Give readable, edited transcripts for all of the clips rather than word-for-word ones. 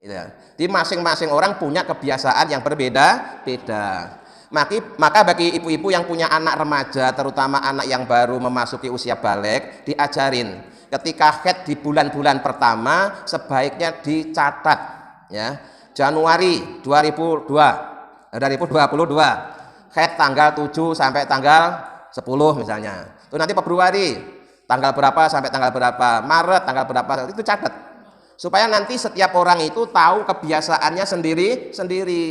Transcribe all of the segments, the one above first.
Ya. Di masing-masing orang punya kebiasaan yang berbeda-beda. Maka bagi ibu-ibu yang punya anak remaja, terutama anak yang baru memasuki usia balik, diajarin ketika haid di bulan-bulan pertama sebaiknya dicatat, ya. Januari 2022 haid tanggal 7 sampai tanggal 10 misalnya. Itu nanti Februari tanggal berapa sampai tanggal berapa, Maret tanggal berapa, itu catat. Supaya nanti setiap orang itu tahu kebiasaannya sendiri-sendiri,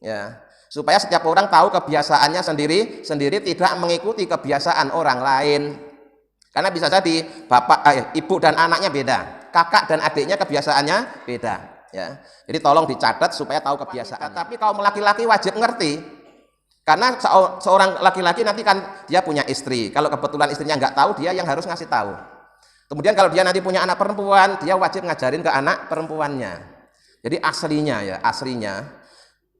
ya. Supaya setiap orang tahu kebiasaannya sendiri-sendiri, tidak mengikuti kebiasaan orang lain. Karena bisa jadi ibu dan anaknya beda, kakak dan adiknya kebiasaannya beda, ya. Jadi tolong dicatat supaya tahu kebiasaan. Tapi kaum laki-laki wajib ngerti. Karena seorang laki-laki nanti kan dia punya istri. Kalau kebetulan istrinya nggak tahu, dia yang harus ngasih tahu. Kemudian kalau dia nanti punya anak perempuan, dia wajib ngajarin ke anak perempuannya. Jadi aslinya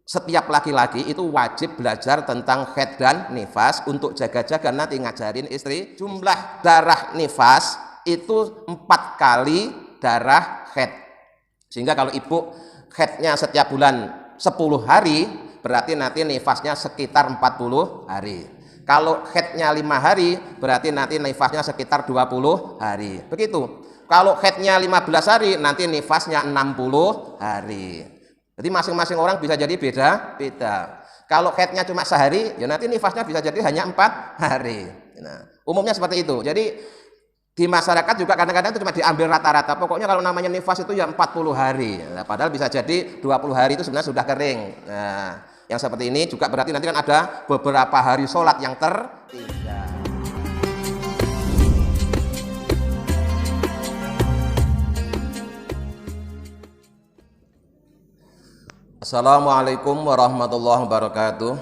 setiap laki-laki itu wajib belajar tentang haid dan nifas untuk jaga-jaga nanti ngajarin istri. Jumlah darah nifas itu 4 kali darah haid. Sehingga kalau ibu haidnya setiap bulan 10 hari, berarti nanti nifasnya sekitar 40 hari. Kalau haidnya 5 hari, berarti nanti nifasnya sekitar 20 hari. Begitu. Kalau haidnya 15 hari, nanti nifasnya 60 hari. Jadi masing-masing orang bisa jadi beda-beda. Kalau haidnya cuma sehari, ya nanti nifasnya bisa jadi hanya 4 hari. Nah, umumnya seperti itu. Jadi di masyarakat juga kadang-kadang itu cuma diambil rata-rata. Pokoknya kalau namanya nifas itu ya 40 hari. Nah, padahal bisa jadi 20 hari itu sebenarnya sudah kering. Nah, yang seperti ini juga berarti nanti kan ada beberapa hari sholat yang tertinggal. Assalamualaikum warahmatullahi wabarakatuh.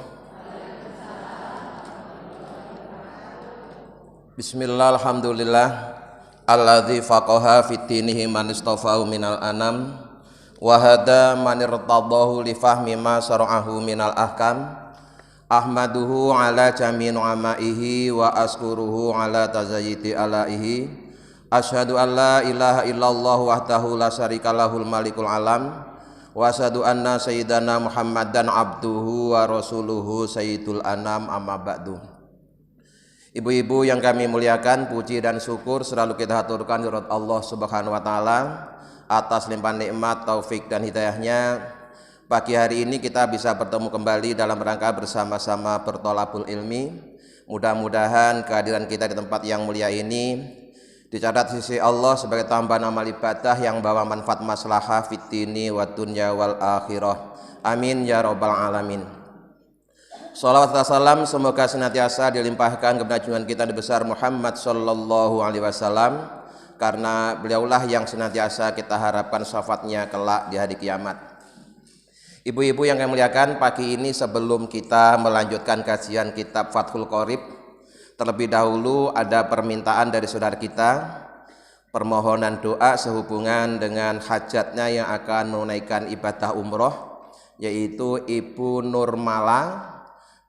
Bismillah, alhamdulillah alladzi faqaha fid dinihi man istafahu minal anam wa hada man irtadahu li fahmi ma syara'ahu minal ahkam. Ahmaduhu ala jami' nu'amaihi wa askuruhu ala tazayyidi alaihi. Asyhadu an la ilaha illallah wahdahu la syarika lahul malikul alam wa asyhadu anna sayyidana Muhammadan abduhu wa rasuluhu sayyidul anam, amma ba'du. Ibu-ibu yang kami muliakan, puji dan syukur selalu kita haturkan kepada Allah Subhanahu wa taala atas limpahan nikmat, taufik dan hidayahnya. Pagi hari ini kita bisa bertemu kembali dalam rangka bersama-sama bertolabul ilmi. Mudah-mudahan kehadiran kita di tempat yang mulia ini dicatat sisi Allah sebagai tambahan amal ibadah yang bawa manfaat maslahah fid dini wa dunya wal akhirah. Amin ya rabbal alamin. Shalawat dan salam semoga senantiasa dilimpahkan kepada junjungan kita Nabi besar Muhammad sallallahu alaihi wasallam, karena beliaulah yang senantiasa kita harapkan syafaatnya kelak di hari kiamat. Ibu-ibu yang kami muliakan, pagi ini sebelum kita melanjutkan kajian kitab Fathul Qorib, terlebih dahulu ada permintaan dari saudara kita, permohonan doa sehubungan dengan hajatnya yang akan menunaikan ibadah umroh, yaitu Ibu Nurmala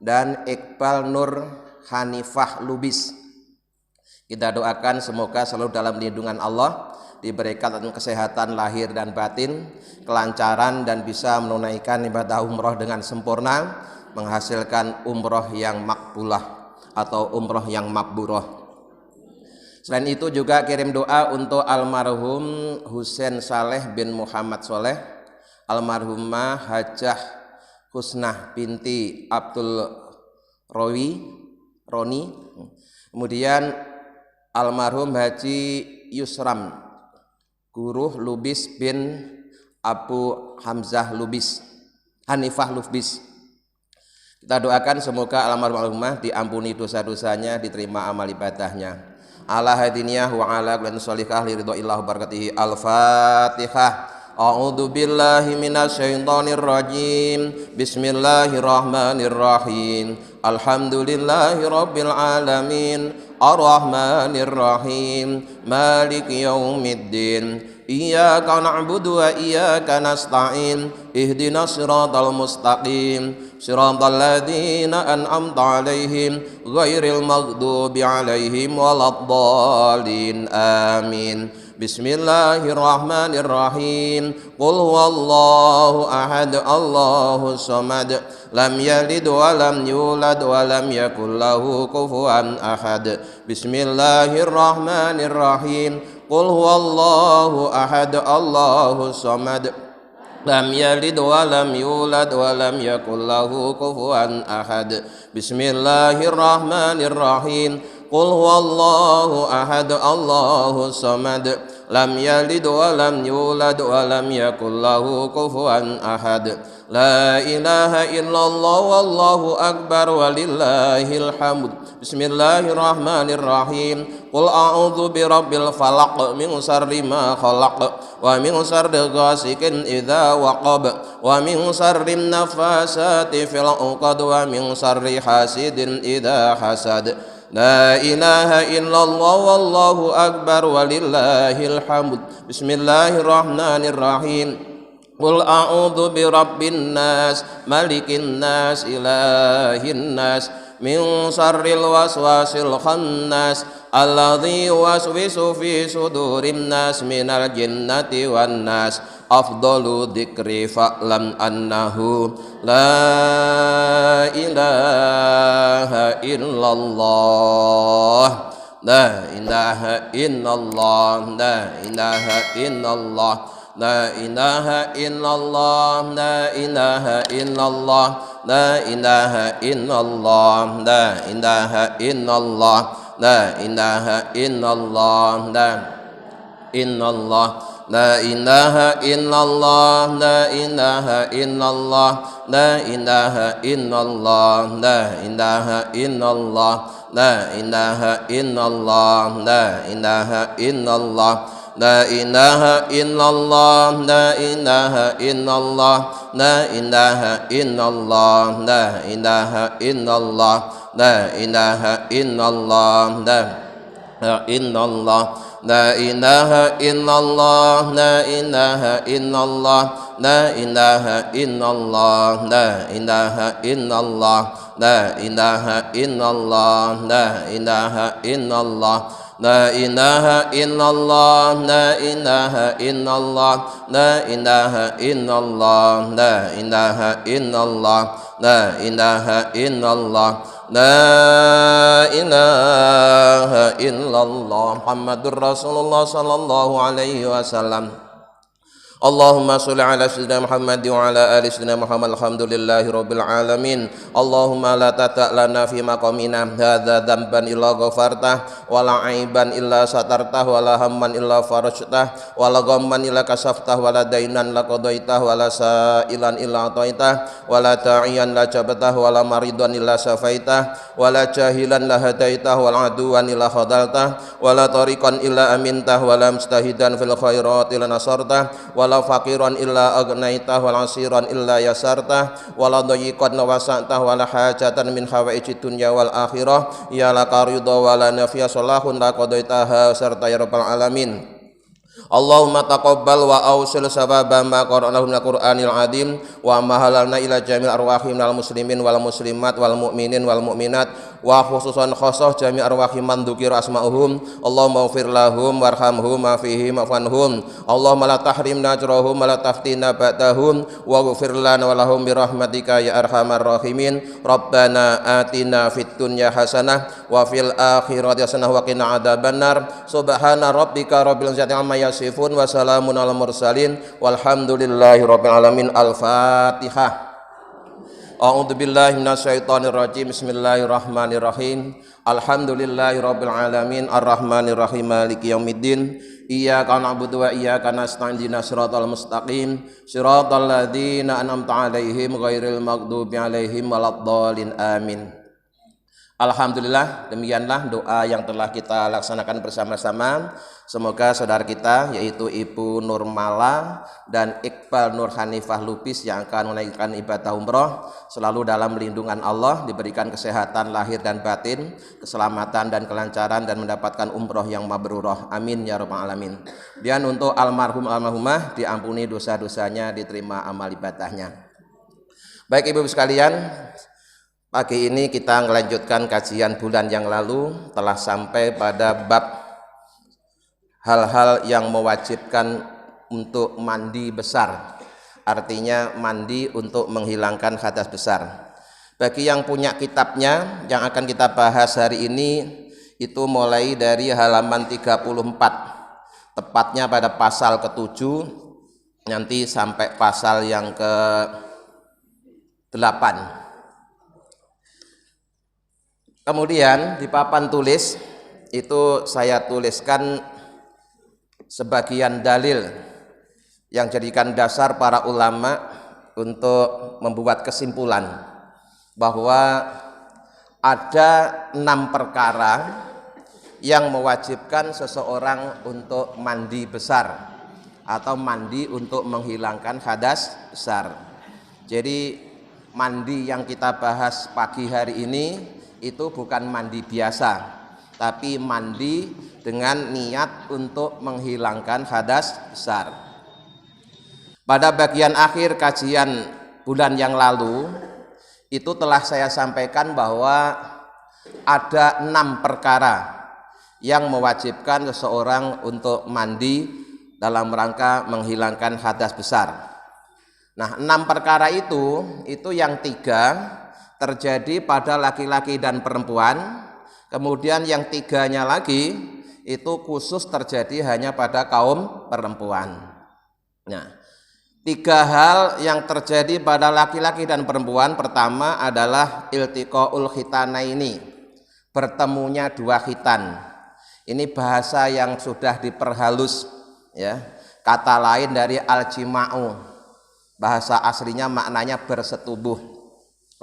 dan Iqbal Nur Hanifah Lubis. Kita doakan semoga selalu dalam lindungan Allah, diberikan kesehatan lahir dan batin, kelancaran dan bisa menunaikan ibadah umroh dengan sempurna, menghasilkan umroh yang makbulah atau umroh yang makburah. Selain itu juga kirim doa untuk almarhum Husain Saleh bin Muhammad Soleh, almarhumah Hajah Husnah binti Abdul Roni, kemudian almarhum Haji Yusram Guruh Lubis bin Abu Hamzah Lubis, Hanifah Lubis. Kita doakan semoga almarhumah diampuni dosa-dosanya, diterima amal ibadahnya. Ala hadiniyah wa ala kulli sholihah li ridhoillah barakatihi. Al-Fatihah. A'udzu billahi minasyaitonir rajim. Bismillahirrahmanirrahim. Alhamdulillahirabbil alamin. Ar-Rahmanir Rahim. Maliki yaumiddin. Iyyaka na'budu wa iyyaka nasta'in. Ihdinas siratal mustaqim. Siratal ladzina an'amta 'alaihim ghairil maghdubi 'alaihim waladdallin. Amin. Bismillahirrahmanirrahim. Qul huwallahu ahad, Allahus samad, lam yalid wa lam yulad wa lam yakul lahu kufuwan ahad. Bismillahirrahmanirrahim. Qul huwallahu ahad, Allahus samad, lam yalid wa lam yulad wa lam yakul lahu kufuwan ahad. Bismillahirrahmanirrahim. Qul huwallahu ahad, Allahus samad, lam yalid wa lam yulad wa lam yakul lahu kufuwan ahad. La ilaha illallah wallahu akbar walillahil hamd. Bismillahirrahmanirrahim. Qul a'udzu birabbil falaq min syarri ma khalaq wa min syarri ghasikin idza waqab wa min syarri nafasati fil 'uqad wa min syarri hasidin idza hasad. La ilaha illallah wallahu akbar walillahil hamd. Bismillahirrahmanirrahim. Qul a'udzu birabbin nas malikin nas ilahin nas min syarril waswasil khannas alladzi yuwaswisu fi sudurin nas minal jinnati wan nas. Afdalu dzikri fa'lam annahu la ilaha illallah, la ilaha illallah, la ilaha illallah, la ilaha illallah, la ilaha illallah, la ilaha illallah, la ilaha illallah, la ilaha illallah, la illallah. La ilaha illallah, la ilaha illallah, la ilaha illallah, la ilaha illallah, la ilaha illallah, la ilaha illallah, la ilaha illallah, la ilaha illallah, la ilaha illallah, la ilaha illallah, la ilaha illallah, la illallah. La ilaha illallah, la ilaha illallah, la ilaha illallah, la ilaha illallah, la ilaha illallah, la ilaha illallah, la ilaha illallah, la ilaha illallah, la ilaha illallah, la ilaha illallah, la ilaha illallah, la ilaha illallah Muhammadur Rasulullah sallallahu alaihi wasallam. Allahumma sholli ala sayyidina Muhammad wa ala ali sayyidina Muhammad. Alhamdulillahi rabbil alamin. Allahumma la tata' lana fi maqamina hadza dzamban illa ghafartah wa la aiban illa satartah wa la hamman illa farajtah wa la ghamman illa kasaftah wa la dainan la qadaitah wa la sa'ilan illa ataitah wa la ta'iyan la jabatah wa la maridan illa safaitah wa la jahilan la hadaitah wa la aduwan illa khadaltah wa la tariqan illa amintah wa la mustahidan fil khairati la nasartah wa la faqiran illa agnaitah wala asiran illa yasartah wala dayiqan wasatah wala hajatan min hawaijid dunya wal akhirah ya laka ridha wala nafiya salahun la qadaitaha serta ya rabbal alamin. Allahumma taqabbal wa awsil sababa ma qara'nahu minal Qur'anil azim wa mahalalna ila jamil arwahim minal muslimin wal muslimat wal mu'minin wal mu'minat wa khususan khosoh jami arwahim man dzukira asma'uhum. Allahumma ighfir lahum warhamhum wa fihim afanhum. Allahumma la tahrimna ajrahum wa la taftina ba'dahum wa ighfir lana wa lahum bi rahmatika ya arhamar rahimin. Rabbana atina fid dunya hasanah wa fil akhirati hasanah wa qina adzabannar. Subhana rabbika rabbil izzati amma yasifun wa salamun alal mursalin walhamdulillahi rabbil alamin. Al-Fatihah. A'udzu billahi minasyaitonir rajim. Bismillahirrahmanirrahim. Alhamdulillahi rabbil alamin arrahmanir rahim maliki yaumiddin. Iyyaka na'budu wa iyyaka nasta'in ihdinas siratal mustaqim siratal ladzina an'amta 'alaihim ghairil maghdubi 'alaihim waladdallin amin. Alhamdulillah, demikianlah doa yang telah kita laksanakan bersama-sama. Semoga saudara kita yaitu Ibu Nurmala dan Iqbal Nur Hanifah Lubis yang akan menaikkan ibadah umroh selalu dalam lindungan Allah, diberikan kesehatan lahir dan batin, keselamatan dan kelancaran, dan mendapatkan umroh yang mabrurah. Amin ya rabbal alamin. Dan untuk almarhum almarhumah diampuni dosa-dosanya, diterima amal ibadahnya. Baik ibu sekalian, pagi ini kita melanjutkan kajian bulan yang lalu, telah sampai pada bab hal-hal yang mewajibkan untuk mandi besar, artinya mandi untuk menghilangkan hadas besar. Bagi yang punya kitabnya yang akan kita bahas hari ini, itu mulai dari halaman 34, tepatnya pada pasal ke-7 nanti sampai pasal yang ke-8. Kemudian di papan tulis itu saya tuliskan sebagian dalil yang jadikan dasar para ulama untuk membuat kesimpulan bahwa ada 6 perkara yang mewajibkan seseorang untuk mandi besar atau mandi untuk menghilangkan hadas besar. Jadi mandi yang kita bahas pagi hari ini itu bukan mandi biasa, tapi mandi dengan niat untuk menghilangkan hadas besar. Pada bagian akhir kajian bulan yang lalu itu telah saya sampaikan bahwa ada 6 perkara yang mewajibkan seseorang untuk mandi dalam rangka menghilangkan hadas besar. Nah, 6 perkara itu yang 3 terjadi pada laki-laki dan perempuan, kemudian yang 3-nya lagi itu khusus terjadi hanya pada kaum perempuan. Nah, 3 hal yang terjadi pada laki-laki dan perempuan, pertama adalah iltiqaul khitanaini, bertemunya 2 khitan. Ini bahasa yang sudah diperhalus ya. Kata lain dari al-jima'u. Bahasa aslinya maknanya bersetubuh,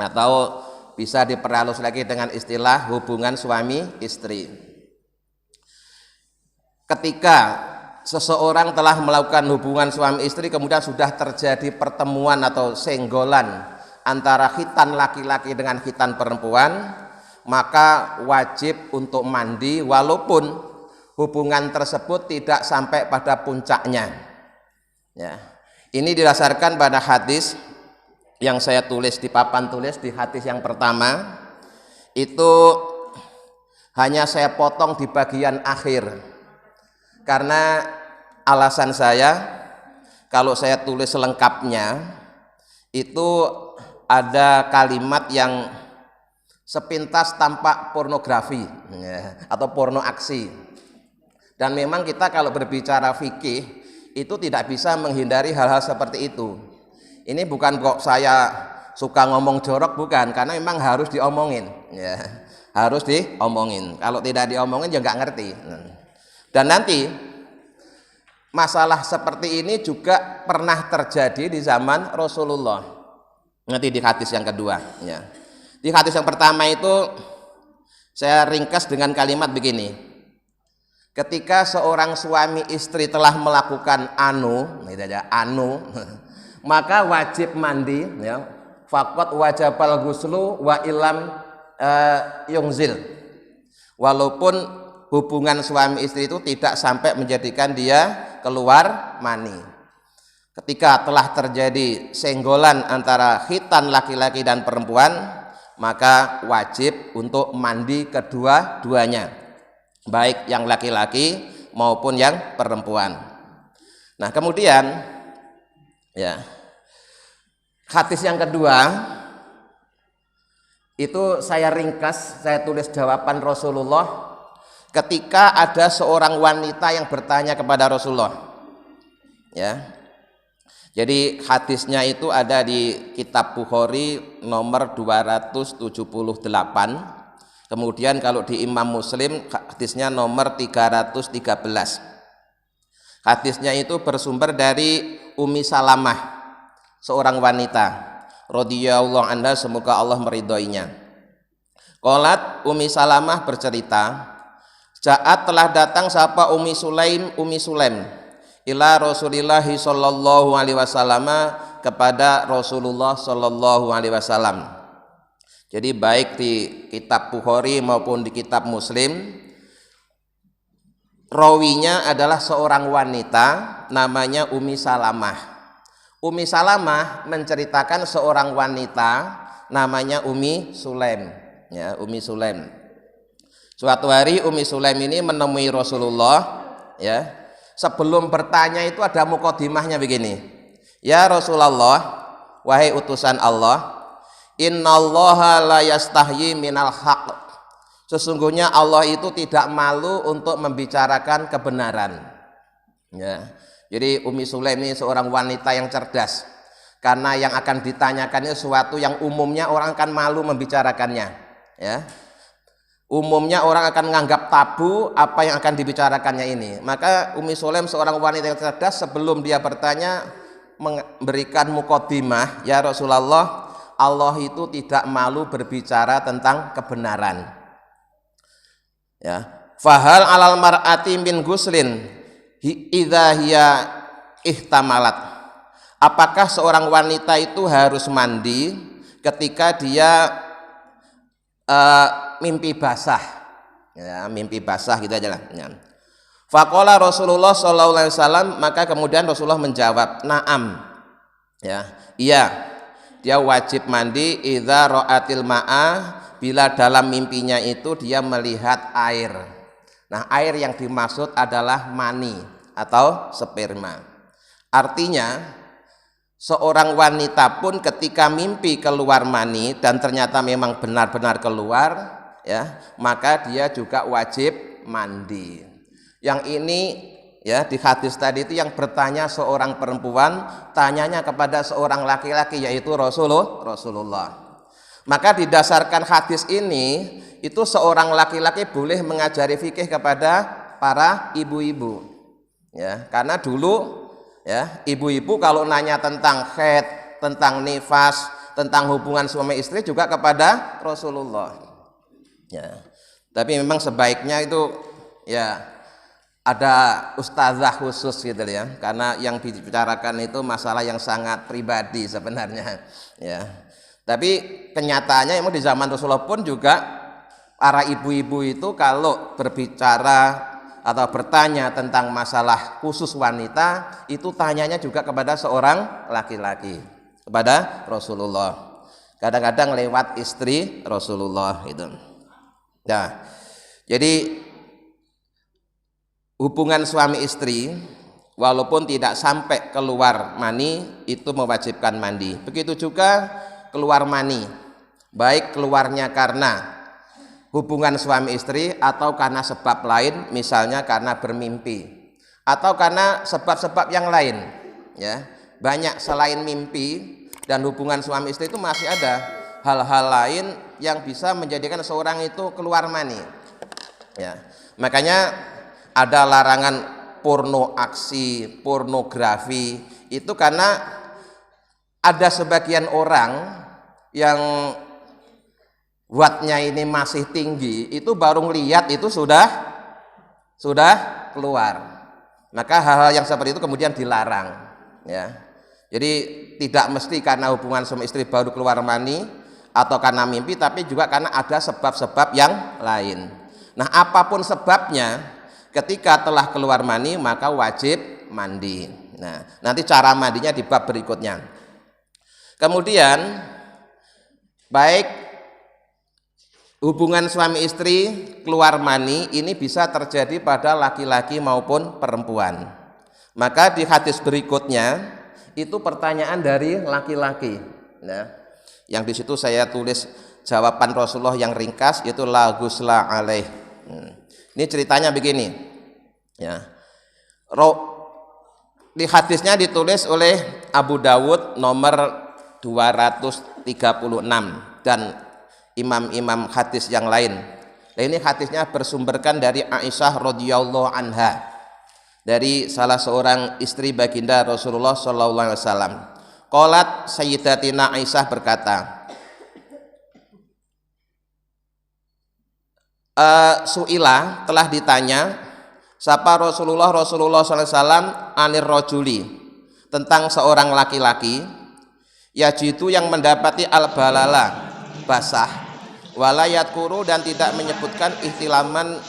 atau bisa diperhalus lagi dengan istilah hubungan suami istri. Ketika seseorang telah melakukan hubungan suami istri kemudian sudah terjadi pertemuan atau senggolan antara khitan laki-laki dengan khitan perempuan, maka wajib untuk mandi walaupun hubungan tersebut tidak sampai pada puncaknya ya. Ini didasarkan pada hadis yang saya tulis di papan tulis. Di hadis yang pertama itu hanya saya potong di bagian akhir karena alasan saya, kalau saya tulis lengkapnya itu ada kalimat yang sepintas tampak pornografi ya, atau porno aksi. Dan memang kita kalau berbicara fikih itu tidak bisa menghindari hal-hal seperti itu. Ini bukan kok saya suka ngomong jorok, bukan, karena memang harus diomongin ya. Harus diomongin. Kalau tidak diomongin ya nggak ngerti. Dan nanti masalah seperti ini juga pernah terjadi di zaman Rasulullah. Nanti di hadis yang kedua ya. Di hadis yang pertama itu saya ringkas dengan kalimat begini. Ketika seorang suami istri telah melakukan anu, maka wajib mandi ya. Faqat wajabal ghuslu wa ilam yungzil. Walaupun hubungan suami istri itu tidak sampai menjadikan dia keluar mani. Ketika telah terjadi senggolan antara khitan laki-laki dan perempuan, maka wajib untuk mandi kedua-duanya, baik yang laki-laki maupun yang perempuan. Nah, kemudian ya, hadis yang kedua itu saya ringkas, saya tulis jawaban Rasulullah ketika ada seorang wanita yang bertanya kepada Rasulullah ya. Jadi hadisnya itu ada di kitab Bukhari nomor 278. Kemudian kalau di Imam Muslim hadisnya nomor 313. Hadisnya itu bersumber dari Ummi Salamah, seorang wanita radhiyallahu anha, semoga Allah meridhoinya. Qalat, Ummi Salamah bercerita, Ja'at telah datang sapa Ummi Sulaim ila Rasulillah sallallahu alaihi wasallam, kepada Rasulullah sallallahu alaihi wasallam. Jadi baik di kitab Bukhari maupun di kitab Muslim, rawinya adalah seorang wanita namanya Ummi Salamah. Ummi Salamah menceritakan seorang wanita namanya Ummi Sulaim ya, Ummi Sulaim. Suatu hari Ummi Sulaim ini menemui Rasulullah ya. Sebelum bertanya itu ada muqaddimahnya begini. Ya Rasulullah, wahai utusan Allah, innallaha la yastahyi minal haqq. Sesungguhnya Allah itu tidak malu untuk membicarakan kebenaran. Ya. Jadi Ummi Sulaim ini seorang wanita yang cerdas. Karena yang akan ditanyakan itu sesuatu yang umumnya orang akan malu membicarakannya. Ya. Umumnya orang akan menganggap tabu apa yang akan dibicarakannya ini. Maka Ummi Sulaim seorang wanita yang cerdas, sebelum dia bertanya memberikan muqaddimah, ya Rasulullah, Allah itu tidak malu berbicara tentang kebenaran. Ya, fahal alal mar'ati min guslin idza hiya ihtamalat. Apakah seorang wanita itu harus mandi ketika dia mimpi basah, ya, mimpi basah gitu aja lah. Ya. Faqala Rasulullah sallallahu alaihi wasallam, maka kemudian Rasulullah menjawab, "Na'am." Ya, iya. Dia wajib mandi idza ra'atil ma'a, bila dalam mimpinya itu dia melihat air. Nah, air yang dimaksud adalah mani atau sperma. Artinya seorang wanita pun ketika mimpi keluar mani dan ternyata memang benar-benar keluar, ya, maka dia juga wajib mandi. Yang ini, ya, di hadis tadi itu yang bertanya seorang perempuan, tanyanya kepada seorang laki-laki, yaitu Rasulullah. Maka didasarkan hadis ini, itu seorang laki-laki boleh mengajari fikih kepada para ibu-ibu. Ya, karena dulu, ya, ibu-ibu kalau nanya tentang haid, tentang nifas, tentang hubungan suami istri juga kepada Rasulullah. Ya. Tapi memang sebaiknya itu, ya, ada ustazah khusus gitu ya, karena yang dibicarakan itu masalah yang sangat pribadi sebenarnya. Ya. Tapi kenyataannya memang di zaman Rasulullah pun juga para ibu-ibu itu kalau berbicara atau bertanya tentang masalah khusus wanita, itu tanyanya juga kepada seorang laki-laki, kepada Rasulullah. Kadang-kadang lewat istri Rasulullah itu. Nah, jadi hubungan suami istri walaupun tidak sampai keluar mani itu mewajibkan mandi. Begitu juga keluar mani, baik keluarnya karena hubungan suami istri atau karena sebab lain, misalnya karena bermimpi atau karena sebab-sebab yang lain, ya. Banyak selain mimpi dan hubungan suami istri itu masih ada hal-hal lain yang bisa menjadikan seorang itu keluar mani, ya. Makanya ada larangan porno aksi, pornografi itu karena ada sebagian orang yang wattnya ini masih tinggi, itu baru lihat itu sudah keluar. Maka hal-hal yang seperti itu kemudian dilarang, ya. Jadi tidak mesti karena hubungan suami istri baru keluar mani atau karena mimpi, tapi juga karena ada sebab-sebab yang lain. Nah, apapun sebabnya, ketika telah keluar mani maka wajib mandi. Nah, nanti cara mandinya di bab berikutnya. Kemudian baik hubungan suami istri keluar mani ini bisa terjadi pada laki-laki maupun perempuan. Maka di hadis berikutnya itu pertanyaan dari laki-laki. Nah, yang di situ saya tulis jawaban Rasulullah yang ringkas, yaitu la ghusla alaih. Ini ceritanya begini, ya. Di hadisnya ditulis oleh Abu Dawud nomor 236 dan imam-imam hadis yang lain. Nah, ini hadisnya bersumberkan dari Aisyah radhiyallahu anha, dari salah seorang istri baginda Rasulullah sallallahu alaihi wasallam. Qalat Sayyidatina Aisyah berkata, suila telah ditanya siapa Rasulullah sallallahu alaihi wasallam anir rajuli, tentang seorang laki-laki yajitu yang mendapati al-balala basah, walayat kuru dan tidak menyebutkan ihtilaman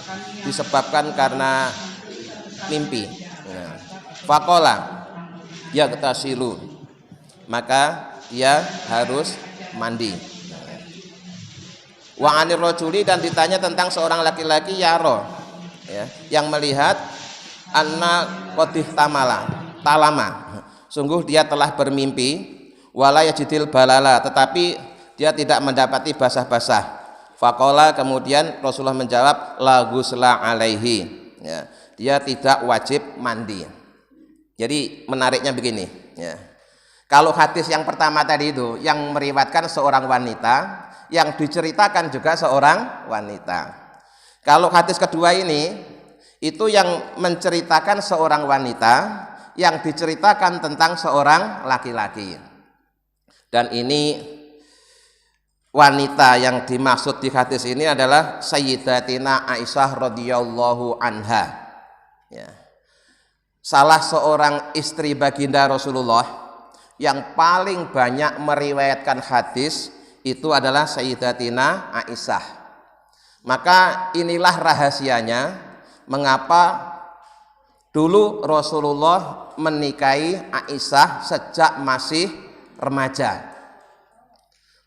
disebabkan karena mimpi. Faqala yaghtasilu, maka dia harus mandi. Wa anir rajuli dan ditanya tentang seorang laki-laki yaro, ya, yang melihat anna qadih talama, sungguh dia telah bermimpi, wala yajidil balala, tetapi dia tidak mendapati basah-basah. Faqala, kemudian Rasulullah menjawab, la ghusla alaihi, ya, dia tidak wajib mandi. Jadi menariknya begini, ya. Kalau hadis yang pertama tadi itu yang meriwayatkan seorang wanita, yang diceritakan juga seorang wanita. Kalau hadis kedua ini itu yang menceritakan seorang wanita, yang diceritakan tentang seorang laki-laki. Dan ini wanita yang dimaksud di hadis ini adalah Sayyidatina Aisyah radhiyallahu anha, ya. Salah seorang istri baginda Rasulullah yang paling banyak meriwayatkan hadis itu adalah Sayyidatina Aisyah. Maka inilah rahasianya mengapa dulu Rasulullah menikahi Aisyah sejak masih remaja.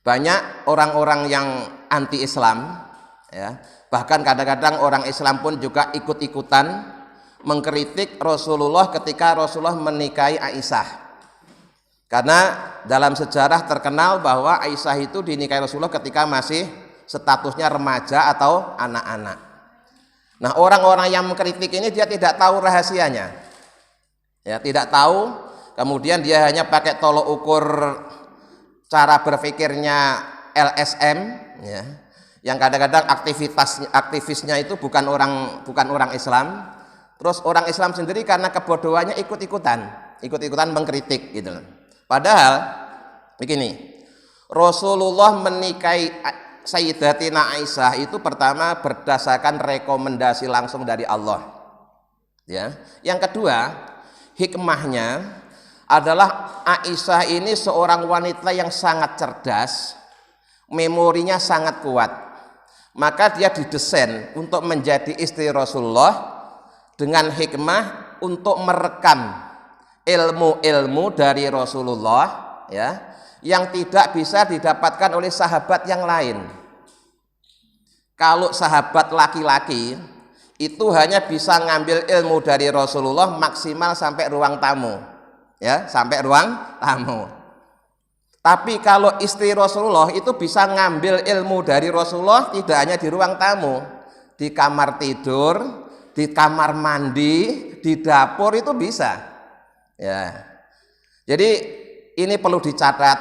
Banyak orang-orang yang anti Islam, ya, bahkan kadang-kadang orang Islam pun juga ikut-ikutan mengkritik Rasulullah ketika Rasulullah menikahi Aisyah. Karena dalam sejarah terkenal bahwa Aisyah itu dinikahi Rasulullah ketika masih statusnya remaja atau anak-anak. Nah, orang-orang yang mengkritik ini dia tidak tahu rahasianya, ya, tidak tahu. Kemudian dia hanya pakai tolok ukur cara berpikirnya LSM, ya, yang kadang-kadang aktivisnya itu bukan orang Islam. Terus orang Islam sendiri karena kebodohannya ikut-ikutan mengkritik gitu. Padahal begini, Rasulullah menikahi Sayyidatina Aisyah itu pertama berdasarkan rekomendasi langsung dari Allah, ya. Yang kedua, hikmahnya adalah Aisyah ini seorang wanita yang sangat cerdas, memorinya sangat kuat. Maka dia didesain untuk menjadi istri Rasulullah dengan hikmah untuk merekam ilmu-ilmu dari Rasulullah, ya, yang tidak bisa didapatkan oleh sahabat yang lain. Kalau sahabat laki-laki itu hanya bisa ngambil ilmu dari Rasulullah maksimal sampai ruang tamu, ya, sampai ruang tamu. Tapi kalau istri Rasulullah itu bisa ngambil ilmu dari Rasulullah tidak hanya di ruang tamu, di kamar tidur, di kamar mandi, di dapur itu bisa, ya. Jadi ini perlu dicatat,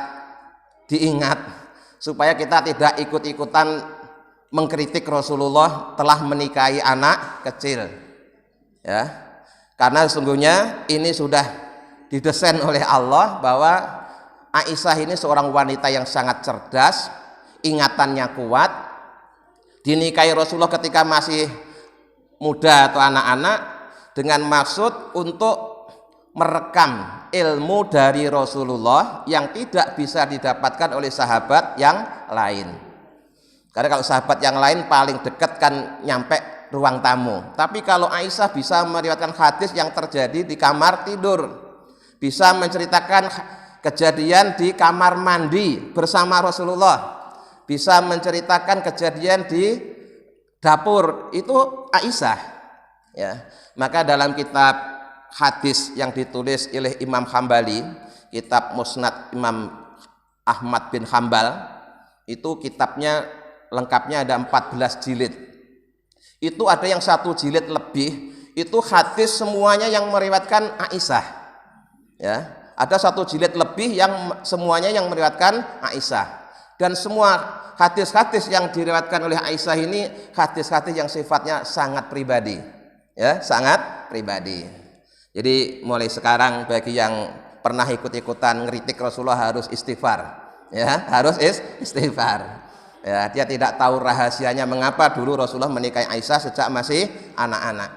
diingat supaya kita tidak ikut-ikutan mengkritik Rasulullah telah menikahi anak kecil, ya. Karena sesungguhnya ini sudah didesain oleh Allah bahwa Aisyah ini seorang wanita yang sangat cerdas, ingatannya kuat, dinikahi Rasulullah ketika masih muda atau anak-anak dengan maksud untuk merekam ilmu dari Rasulullah yang tidak bisa didapatkan oleh sahabat yang lain. Karena kalau sahabat yang lain paling dekat kan nyampe ruang tamu. Tapi kalau Aisyah bisa meriwayatkan hadis yang terjadi di kamar tidur, bisa menceritakan kejadian di kamar mandi bersama Rasulullah, bisa menceritakan kejadian di dapur, itu Aisyah, ya. Maka dalam kitab hadis yang ditulis oleh Imam Hambali, kitab Musnad Imam Ahmad bin Hambal, itu kitabnya lengkapnya ada 14 jilid. Itu ada yang 1 jilid lebih, itu hadis semuanya yang meriwayatkan Aisyah, ya. Ada 1 jilid lebih yang semuanya yang meriwayatkan Aisyah. Dan semua hadis-hadis yang diriwayatkan oleh Aisyah ini hadis-hadis yang sifatnya sangat pribadi, ya, sangat pribadi. Jadi mulai sekarang bagi yang pernah ikut-ikutan ngeritik Rasulullah harus istighfar, ya, harus istighfar. Ya, dia tidak tahu rahasianya mengapa dulu Rasulullah menikahi Aisyah sejak masih anak-anak.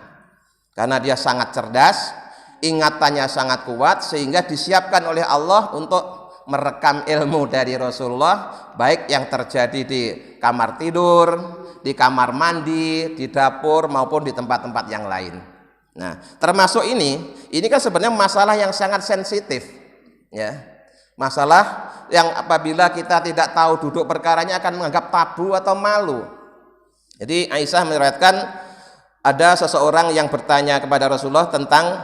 Karena dia sangat cerdas, ingatannya sangat kuat sehingga disiapkan oleh Allah untuk merekam ilmu dari Rasulullah, baik yang terjadi di kamar tidur, di kamar mandi, di dapur maupun di tempat-tempat yang lain. Nah, termasuk ini kan sebenarnya masalah yang sangat sensitif, ya. Masalah yang apabila kita tidak tahu duduk perkaranya akan menganggap tabu atau malu. Jadi Aisyah meriwayatkan ada seseorang yang bertanya kepada Rasulullah tentang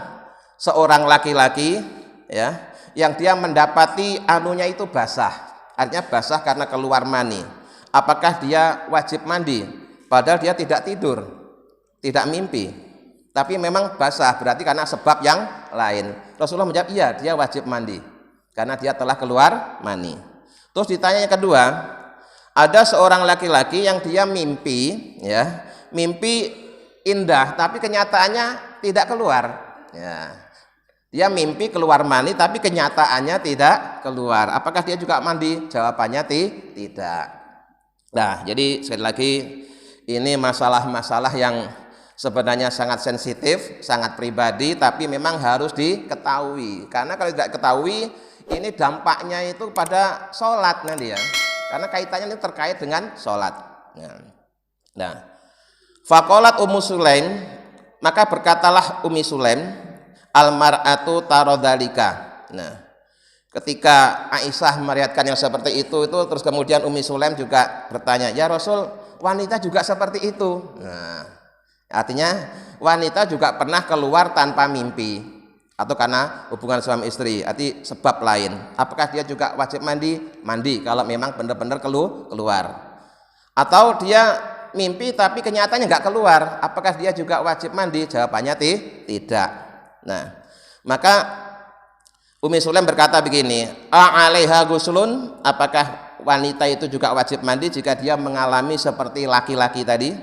seorang laki-laki ya yang dia mendapati anunya itu basah, artinya basah karena keluar mani. Apakah dia wajib mandi? Padahal dia tidak tidur, tidak mimpi, tapi memang basah, berarti karena sebab yang lain. Rasulullah menjawab, iya, dia wajib mandi karena dia telah keluar mani. Terus ditanya yang kedua, ada seorang laki-laki yang dia mimpi ya, mimpi indah tapi kenyataannya tidak keluar ya. Dia mimpi keluar mani tapi kenyataannya tidak keluar. Apakah dia juga mandi? Jawabannya tidak. Nah, jadi sekali lagi ini masalah-masalah yang sebenarnya sangat sensitif, sangat pribadi, tapi memang harus diketahui. Karena kalau tidak ketahui, ini dampaknya itu pada sholat nanti ya. Karena kaitannya ini terkait dengan sholat. Nah, faqalat Ummu Sulaim, maka berkatalah Ummi Sulaim, almar'atu tarodalika. Nah, ketika Aisyah meriwayatkan yang seperti itu terus kemudian Ummi Sulaim juga bertanya, ya Rasul, wanita juga seperti itu. Nah, artinya wanita juga pernah keluar tanpa mimpi atau karena hubungan suami istri, arti sebab lain. Apakah dia juga wajib mandi? Mandi kalau memang benar-benar keluar. Atau dia mimpi tapi kenyataannya nggak keluar, apakah dia juga wajib mandi? Jawabannya tidak. Nah, maka Ummi Sulaim berkata begini, a'alaiha guslun, apakah wanita itu juga wajib mandi jika dia mengalami seperti laki-laki tadi?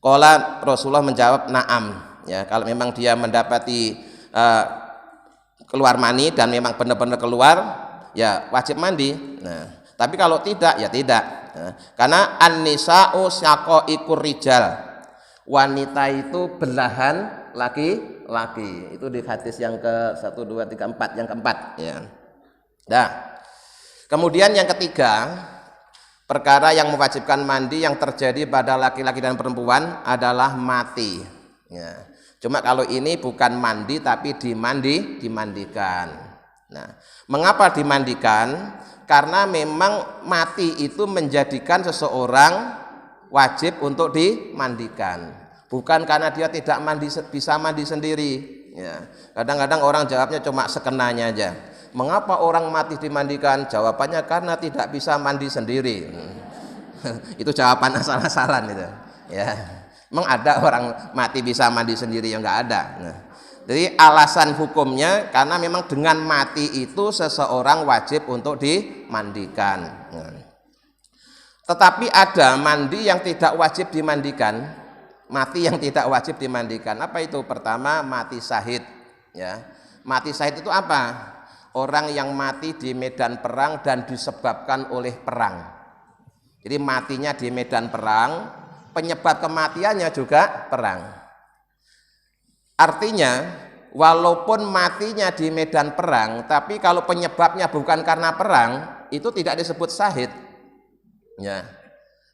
Qala, Rasulullah menjawab, na'am. Ya, kalau memang dia mendapati keluar mani dan memang benar-benar keluar, ya wajib mandi. Nah, tapi kalau tidak, ya tidak. Nah, karena an-nisa'u syaqaiqur rijal, wanita itu belahan laki-laki. Itu di hadis yang ke 1, 2, 3, 4, yang keempat ya. Nah, kemudian yang ketiga, perkara yang mewajibkan mandi yang terjadi pada laki-laki dan perempuan adalah mati ya. Cuma kalau ini bukan mandi tapi dimandikan. Nah, mengapa dimandikan? Karena memang mati itu menjadikan seseorang wajib untuk dimandikan. Bukan karena dia tidak bisa mandi sendiri. Ya. Kadang-kadang orang jawabnya cuma sekenanya aja. Mengapa orang mati dimandikan? Jawabannya karena tidak bisa mandi sendiri. Itu jawaban asal-asalan itu. Ya. Memang ada orang mati bisa mandi sendiri? Ya nggak ada. Nah, jadi alasan hukumnya karena memang dengan mati itu seseorang wajib untuk dimandikan. Nah, tetapi ada mandi yang tidak wajib dimandikan, mati yang tidak wajib dimandikan. Apa itu? Pertama, mati syahid. Ya, mati syahid itu apa? Orang yang mati di medan perang dan disebabkan oleh perang. Jadi matinya di medan perang, penyebab kematiannya juga perang. Artinya walaupun matinya di medan perang, tapi kalau penyebabnya bukan karena perang, itu tidak disebut syahid. Ya.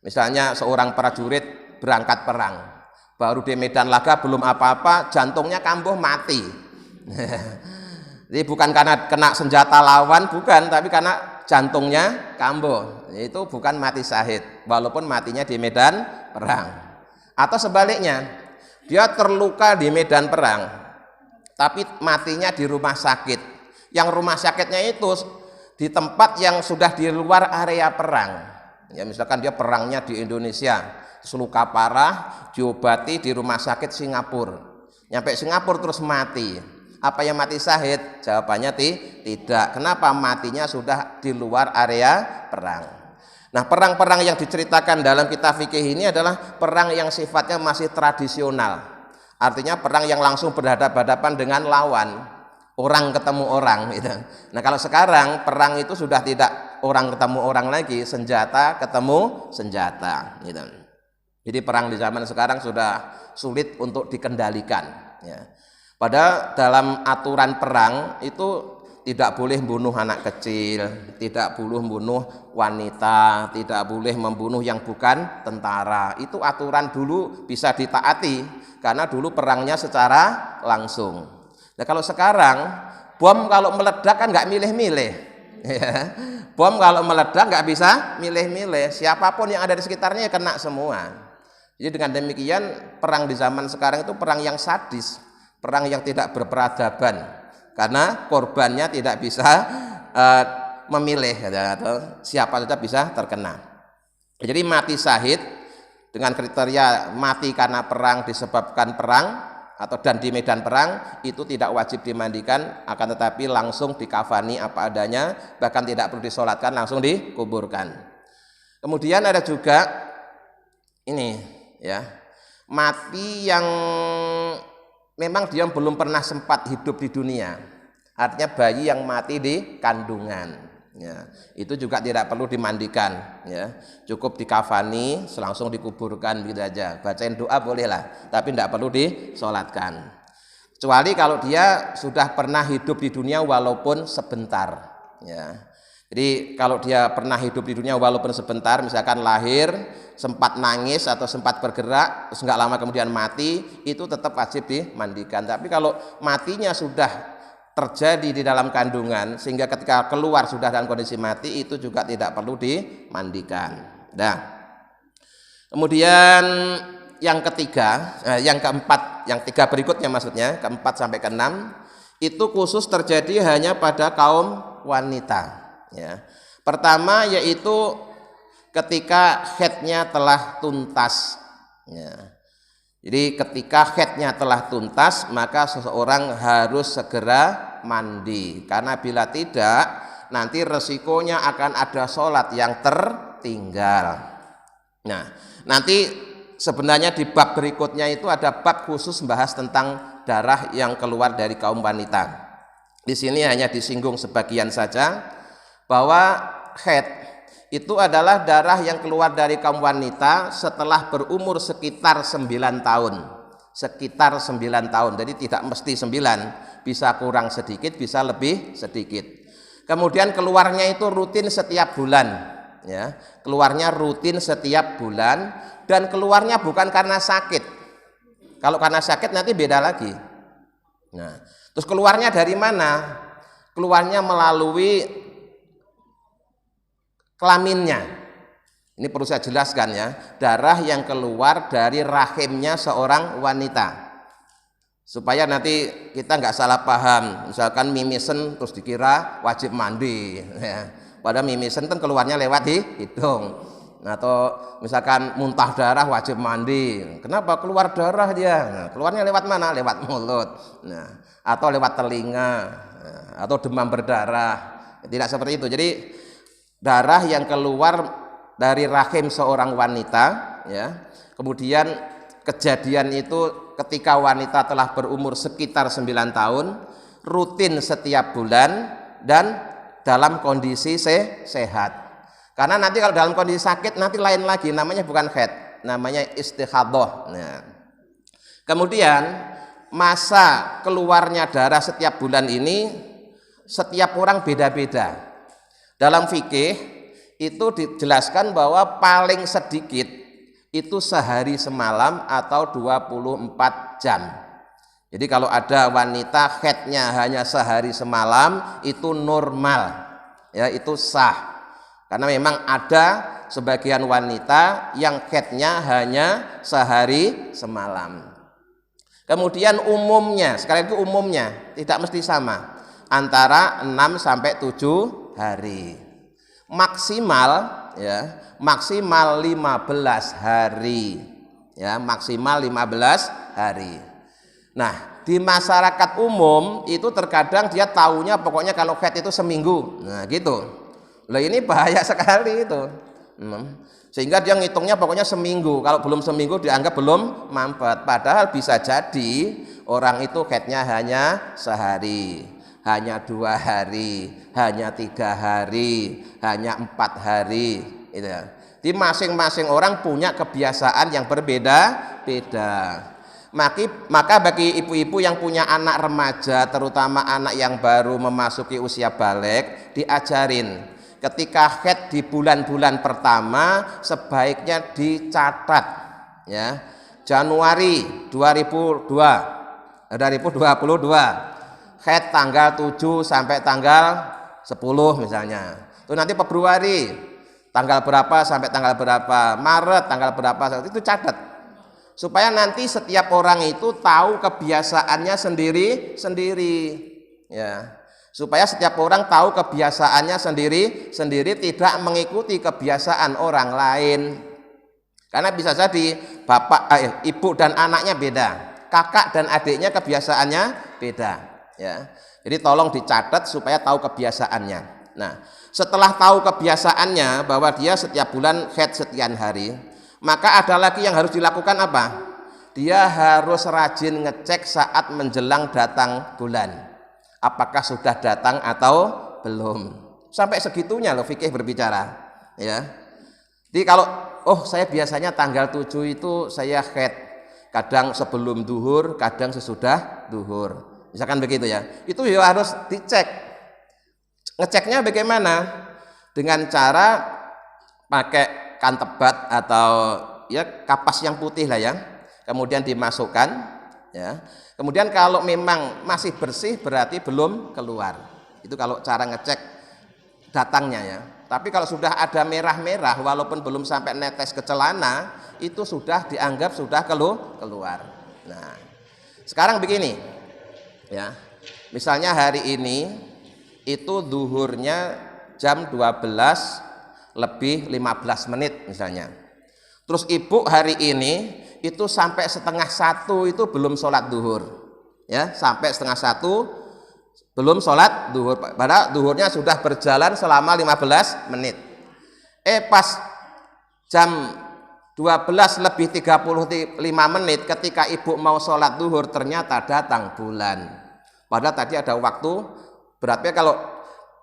Misalnya seorang prajurit berangkat perang, baru di medan laga belum apa-apa, jantungnya kambuh mati. Jadi bukan karena kena senjata lawan, bukan, tapi karena jantungnya kambuh. Itu bukan mati syahid, walaupun matinya di medan perang. Atau sebaliknya, dia terluka di medan perang tapi matinya di rumah sakit. Yang rumah sakitnya itu di tempat yang sudah di luar area perang. Ya, misalkan dia perangnya di Indonesia, luka parah, diobati di rumah sakit Singapura. Nyampe Singapura terus mati. Apa yang mati syahid? Jawabannya tidak. Kenapa? Matinya sudah di luar area perang. Nah, perang-perang yang diceritakan dalam kitab fikih ini adalah perang yang sifatnya masih tradisional. Artinya perang yang langsung berhadapan-hadapan dengan lawan, orang ketemu orang gitu. Nah, kalau sekarang perang itu sudah tidak orang ketemu orang lagi, senjata ketemu senjata gitu. Jadi perang di zaman sekarang sudah sulit untuk dikendalikan ya. Padahal dalam aturan perang itu tidak boleh membunuh anak kecil, tidak boleh membunuh wanita, tidak boleh membunuh yang bukan tentara. Itu aturan dulu bisa ditaati karena dulu perangnya secara langsung. Nah, kalau sekarang bom kalau meledak kan nggak milih-milih. Ya. Bom kalau meledak nggak bisa milih-milih. Siapapun yang ada di sekitarnya kena semua. Jadi dengan demikian perang di zaman sekarang itu perang yang sadis, perang yang tidak berperadaban, karena korbannya tidak bisa memilih atau siapa saja bisa terkena. Jadi mati syahid dengan kriteria mati karena perang disebabkan perang atau dan di medan perang itu tidak wajib dimandikan, akan tetapi langsung dikafani apa adanya, bahkan tidak perlu disolatkan, langsung dikuburkan. Kemudian ada juga ini ya, mati yang memang dia belum pernah sempat hidup di dunia, artinya bayi yang mati di kandungan ya, itu juga tidak perlu dimandikan ya, cukup dikafani langsung dikuburkan gitu aja, bacain doa bolehlah, tapi tidak perlu disolatkan, kecuali kalau dia sudah pernah hidup di dunia walaupun sebentar ya. Jadi kalau dia pernah hidup di dunia walaupun sebentar, misalkan lahir sempat nangis atau sempat bergerak terus nggak lama kemudian mati, itu tetap wajib dimandikan. Tapi kalau matinya sudah terjadi di dalam kandungan sehingga ketika keluar sudah dalam kondisi mati, itu juga tidak perlu dimandikan. Nah, kemudian yang ketiga, yang keempat, yang tiga berikutnya maksudnya keempat sampai keenam itu khusus terjadi hanya pada kaum wanita. Ya. Pertama yaitu ketika haidnya telah tuntas. Ya. Jadi ketika haidnya telah tuntas maka seseorang harus segera mandi, karena bila tidak nanti resikonya akan ada sholat yang tertinggal. Nah, nanti sebenarnya di bab berikutnya itu ada bab khusus membahas tentang darah yang keluar dari kaum wanita. Di sini hanya disinggung sebagian saja, bahwa haid itu adalah darah yang keluar dari kaum wanita setelah berumur sekitar 9 tahun. Sekitar 9 tahun, jadi tidak mesti 9, bisa kurang sedikit, bisa lebih sedikit. Kemudian keluarnya itu rutin setiap bulan ya. Keluarnya rutin setiap bulan dan keluarnya bukan karena sakit. Kalau karena sakit nanti beda lagi. Nah, terus keluarnya dari mana? Keluarnya melalui kelaminnya. Ini perlu saya jelaskan ya, darah yang keluar dari rahimnya seorang wanita, supaya nanti kita nggak salah paham. Misalkan mimisen terus dikira wajib mandi ya. Padahal mimisen kan keluarnya lewat di hidung. Nah, atau misalkan muntah darah wajib mandi. Kenapa keluar darah dia? Nah, keluarnya lewat mana? Lewat mulut. Nah, atau lewat telinga, atau demam berdarah. Tidak seperti itu. Jadi darah yang keluar dari rahim seorang wanita ya, kemudian kejadian itu ketika wanita telah berumur sekitar 9 tahun, rutin setiap bulan dan dalam kondisi sehat. Karena nanti kalau dalam kondisi sakit nanti lain lagi, namanya bukan haid, namanya istihadhah. Nah, kemudian masa keluarnya darah setiap bulan ini setiap orang beda-beda. Dalam fikih itu dijelaskan bahwa paling sedikit itu sehari semalam atau 24 jam. Jadi kalau ada wanita haidnya hanya sehari semalam itu normal, ya itu sah. Karena memang ada sebagian wanita yang haidnya hanya sehari semalam. Kemudian umumnya, sekali lagi umumnya tidak mesti sama, antara 6 sampai 7 hari, maksimal ya, maksimal 15 hari ya, maksimal 15 hari. Nah, di masyarakat umum itu terkadang dia taunya pokoknya kalau haid itu seminggu. Nah, gitu. Lah ini bahaya sekali itu. Sehingga dia ngitungnya pokoknya seminggu. Kalau belum seminggu dianggap belum mampet. Padahal bisa jadi orang itu haidnya hanya sehari, hanya 2 hari, hanya 3 hari, hanya 4 hari gitu. Di masing-masing orang punya kebiasaan yang berbeda-beda. Maka bagi ibu-ibu yang punya anak remaja, terutama anak yang baru memasuki usia balik, diajarin ketika haid di bulan-bulan pertama sebaiknya dicatat ya. Januari 2022 haid tanggal 7 sampai tanggal 10 misalnya. Terus nanti Februari tanggal berapa sampai tanggal berapa, Maret tanggal berapa, itu catat. supaya nanti setiap orang itu tahu kebiasaannya sendiri-sendiri, ya. Supaya setiap orang tahu kebiasaannya sendiri-sendiri, tidak mengikuti kebiasaan orang lain. Karena bisa jadi ibu dan anaknya beda, kakak dan adiknya kebiasaannya beda, ya. Jadi tolong dicatat supaya tahu kebiasaannya. Nah, setelah tahu kebiasaannya bahwa dia setiap bulan haid sekian hari, maka ada lagi yang harus dilakukan apa? Dia harus rajin ngecek saat menjelang datang bulan. Apakah sudah datang atau belum? Sampai segitunya loh fikih berbicara, ya. Jadi kalau saya biasanya tanggal 7 itu saya haid, kadang sebelum duhur, kadang sesudah duhur, misalkan begitu ya. Itu ya harus dicek. Ngeceknya bagaimana? Dengan cara pakai kantebat atau ya kapas yang putih lah ya. Kemudian dimasukkan, ya. Kemudian kalau memang masih bersih berarti belum keluar. Itu kalau cara ngecek datangnya ya. Tapi kalau sudah ada merah-merah walaupun belum sampai netes ke celana, itu sudah dianggap sudah keluar. Nah, sekarang begini ya. Misalnya hari ini itu duhurnya jam 12 lebih 15 menit misalnya. Terus ibu hari ini itu sampai setengah 1 itu belum sholat duhur, ya, sampai setengah 1 belum sholat duhur, padahal duhurnya sudah berjalan selama 15 menit. Pas jam 12 lebih 35 menit ketika ibu mau sholat duhur ternyata datang bulan, padahal tadi ada waktu, berarti kalau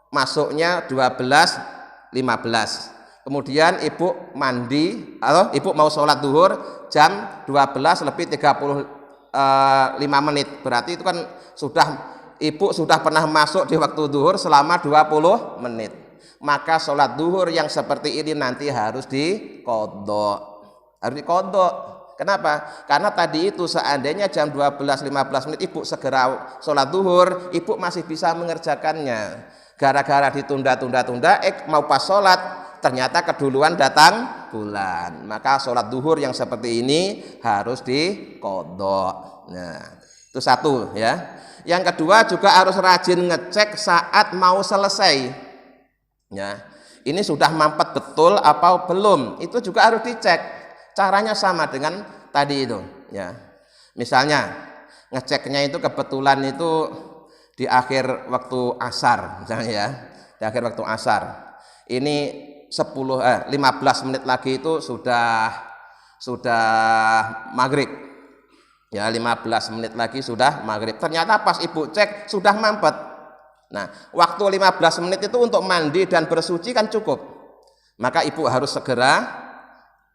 masuknya 12.15, kemudian ibu mandi atau ibu mau sholat duhur jam 12 lebih 35 menit. Berarti itu kan ibu sudah pernah masuk di waktu duhur selama 20 menit. Maka sholat duhur yang seperti ini nanti harus diqodho. Kenapa? Karena tadi itu seandainya jam 12.15 menit ibu segera sholat duhur, ibu masih bisa mengerjakannya. Gara-gara ditunda-tunda, mau pas sholat ternyata keduluan datang bulan, maka sholat duhur yang seperti ini harus diqodho. Nah, itu satu ya. Yang kedua juga harus rajin ngecek saat mau selesai, ya. Ini sudah mampet betul apa belum? Itu juga harus dicek. Caranya sama dengan tadi itu, ya. Misalnya ngeceknya itu kebetulan itu di akhir waktu asar, misalnya ya, di akhir waktu asar. Ini 15 menit lagi itu sudah maghrib, ya, 15 menit lagi sudah maghrib. Ternyata pas ibu cek sudah mampet. Nah, waktu 15 menit itu untuk mandi dan bersuci kan cukup. Maka ibu harus segera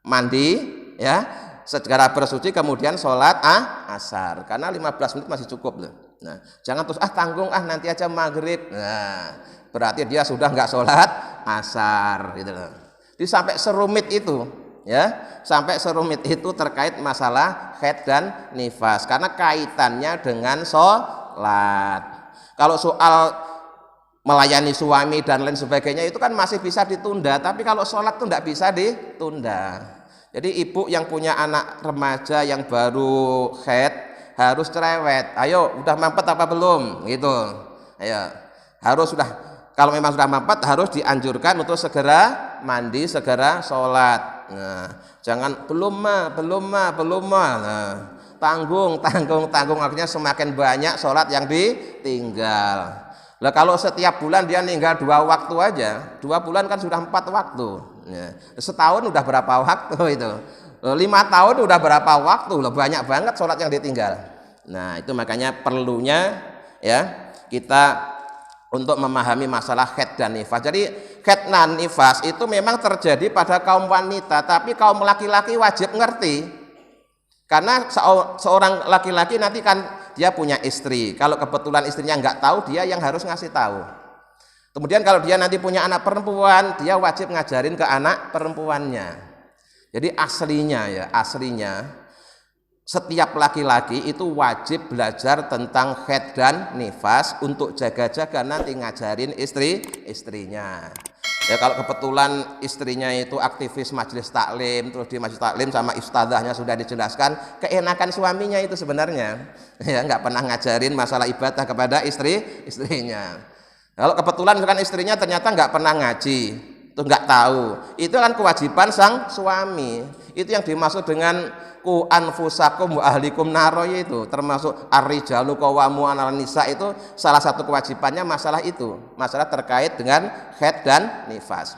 mandi, ya, segera bersuci kemudian sholat asar, karena 15 menit masih cukup loh. Nah, jangan terus tanggung nanti aja maghrib. Nah, berarti dia sudah nggak sholat asar gitu loh. Jadi sampai serumit itu, ya, sampai serumit itu terkait masalah haid dan nifas karena kaitannya dengan sholat. Kalau soal melayani suami dan lain sebagainya itu kan masih bisa ditunda, tapi kalau sholat tuh nggak bisa ditunda. Jadi ibu yang punya anak remaja yang baru haid harus cerewet. Ayo, udah mampet apa belum? Gitu. Ayo, harus sudah. Kalau memang sudah mampet harus dianjurkan untuk segera mandi, segera sholat. Nah, jangan belum mah. Nah, tanggung. Akhirnya semakin banyak sholat yang ditinggal. Lah kalau setiap bulan dia ninggal 2 waktu aja, 2 bulan kan sudah 4 waktu. Ya, setahun udah berapa waktu itu? 5 tahun udah berapa waktu? Loh, banyak banget sholat yang ditinggal. Nah, itu makanya perlunya ya kita untuk memahami masalah haid dan nifas. Jadi haid dan nifas itu memang terjadi pada kaum wanita, tapi kaum laki-laki wajib ngerti. Karena seorang laki-laki nanti kan dia punya istri. Kalau kebetulan istrinya nggak tahu, dia yang harus ngasih tahu. Kemudian kalau dia nanti punya anak perempuan, dia wajib ngajarin ke anak perempuannya. Jadi aslinya setiap laki-laki itu wajib belajar tentang haid dan nifas untuk jaga-jaga nanti ngajarin istrinya. Ya kalau kebetulan istrinya itu aktivis majelis taklim, terus di majelis taklim sama ustadzahnya sudah dijelaskan keenakan suaminya itu sebenarnya, ya nggak pernah ngajarin masalah ibadah kepada istrinya. Kalau kebetulan kan istrinya ternyata nggak pernah ngaji, itu nggak tahu, itu kan kewajiban sang suami. Itu yang dimaksud dengan ku anfusakum wa ahlikum naro, itu termasuk ar-rijalu qawwamun 'alan nisa, itu salah satu kewajibannya masalah itu, masalah terkait dengan haid dan nifas.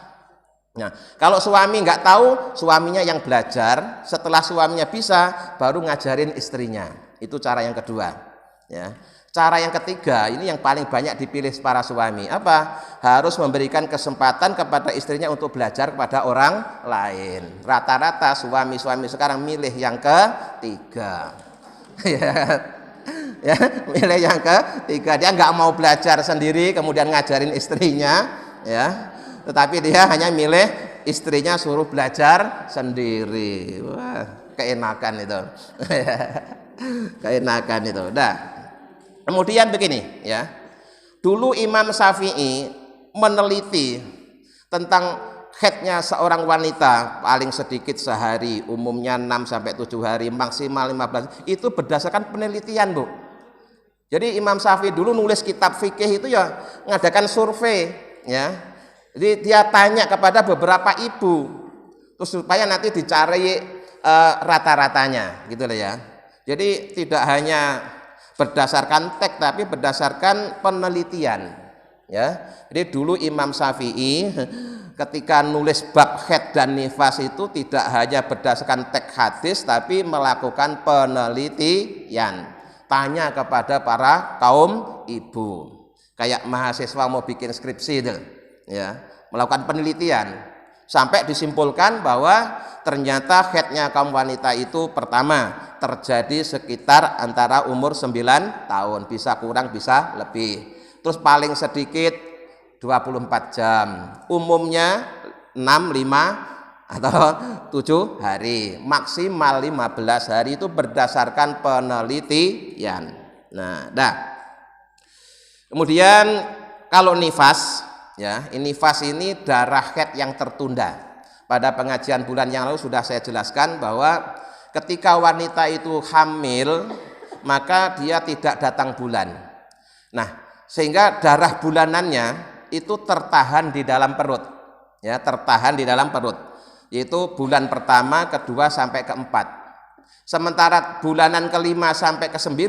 Nah, kalau suami nggak tahu, suaminya yang belajar, setelah suaminya bisa baru ngajarin istrinya. Itu cara yang kedua, ya. Cara yang ketiga, ini yang paling banyak dipilih para suami, apa? Harus memberikan kesempatan kepada istrinya untuk belajar kepada orang lain. Rata-rata suami-suami sekarang milih yang ketiga. Ya, milih yang ketiga. Dia nggak mau belajar sendiri kemudian ngajarin istrinya, ya. Tetapi dia hanya milih istrinya suruh belajar sendiri. Wah, keenakan itu. Keenakan itu. Dah. Kemudian begini, ya. Dulu Imam Syafi'i meneliti tentang haidnya seorang wanita, paling sedikit sehari, umumnya 6 sampai 7 hari, maksimal 15. Itu berdasarkan penelitian, Bu. Jadi Imam Syafi'i dulu nulis kitab fikih itu ya ngadakan survei, ya. Jadi dia tanya kepada beberapa ibu, terus supaya nanti dicari rata-ratanya, gitu loh, ya. Jadi tidak hanya berdasarkan teks tapi berdasarkan penelitian, ya. Jadi dulu Imam Syafi'i ketika nulis bab haid dan nifas itu tidak hanya berdasarkan teks hadis tapi melakukan penelitian, tanya kepada para kaum ibu, kayak mahasiswa mau bikin skripsi itu, ya, melakukan penelitian sampai disimpulkan bahwa ternyata haidnya kaum wanita itu pertama terjadi sekitar antara umur 9 tahun, bisa kurang bisa lebih, terus paling sedikit 24 jam, umumnya 6, 5 atau 7 hari, maksimal 15 hari, itu berdasarkan penelitian. Nah, kemudian kalau nifas, ya, nifas ini darah haid yang tertunda. Pada pengajian bulan yang lalu sudah saya jelaskan bahwa ketika wanita itu hamil maka dia tidak datang bulan. Nah, sehingga darah bulanannya itu tertahan di dalam perut, ya, tertahan di dalam perut, yaitu bulan pertama, kedua sampai keempat. Sementara bulanan kelima sampai ke-9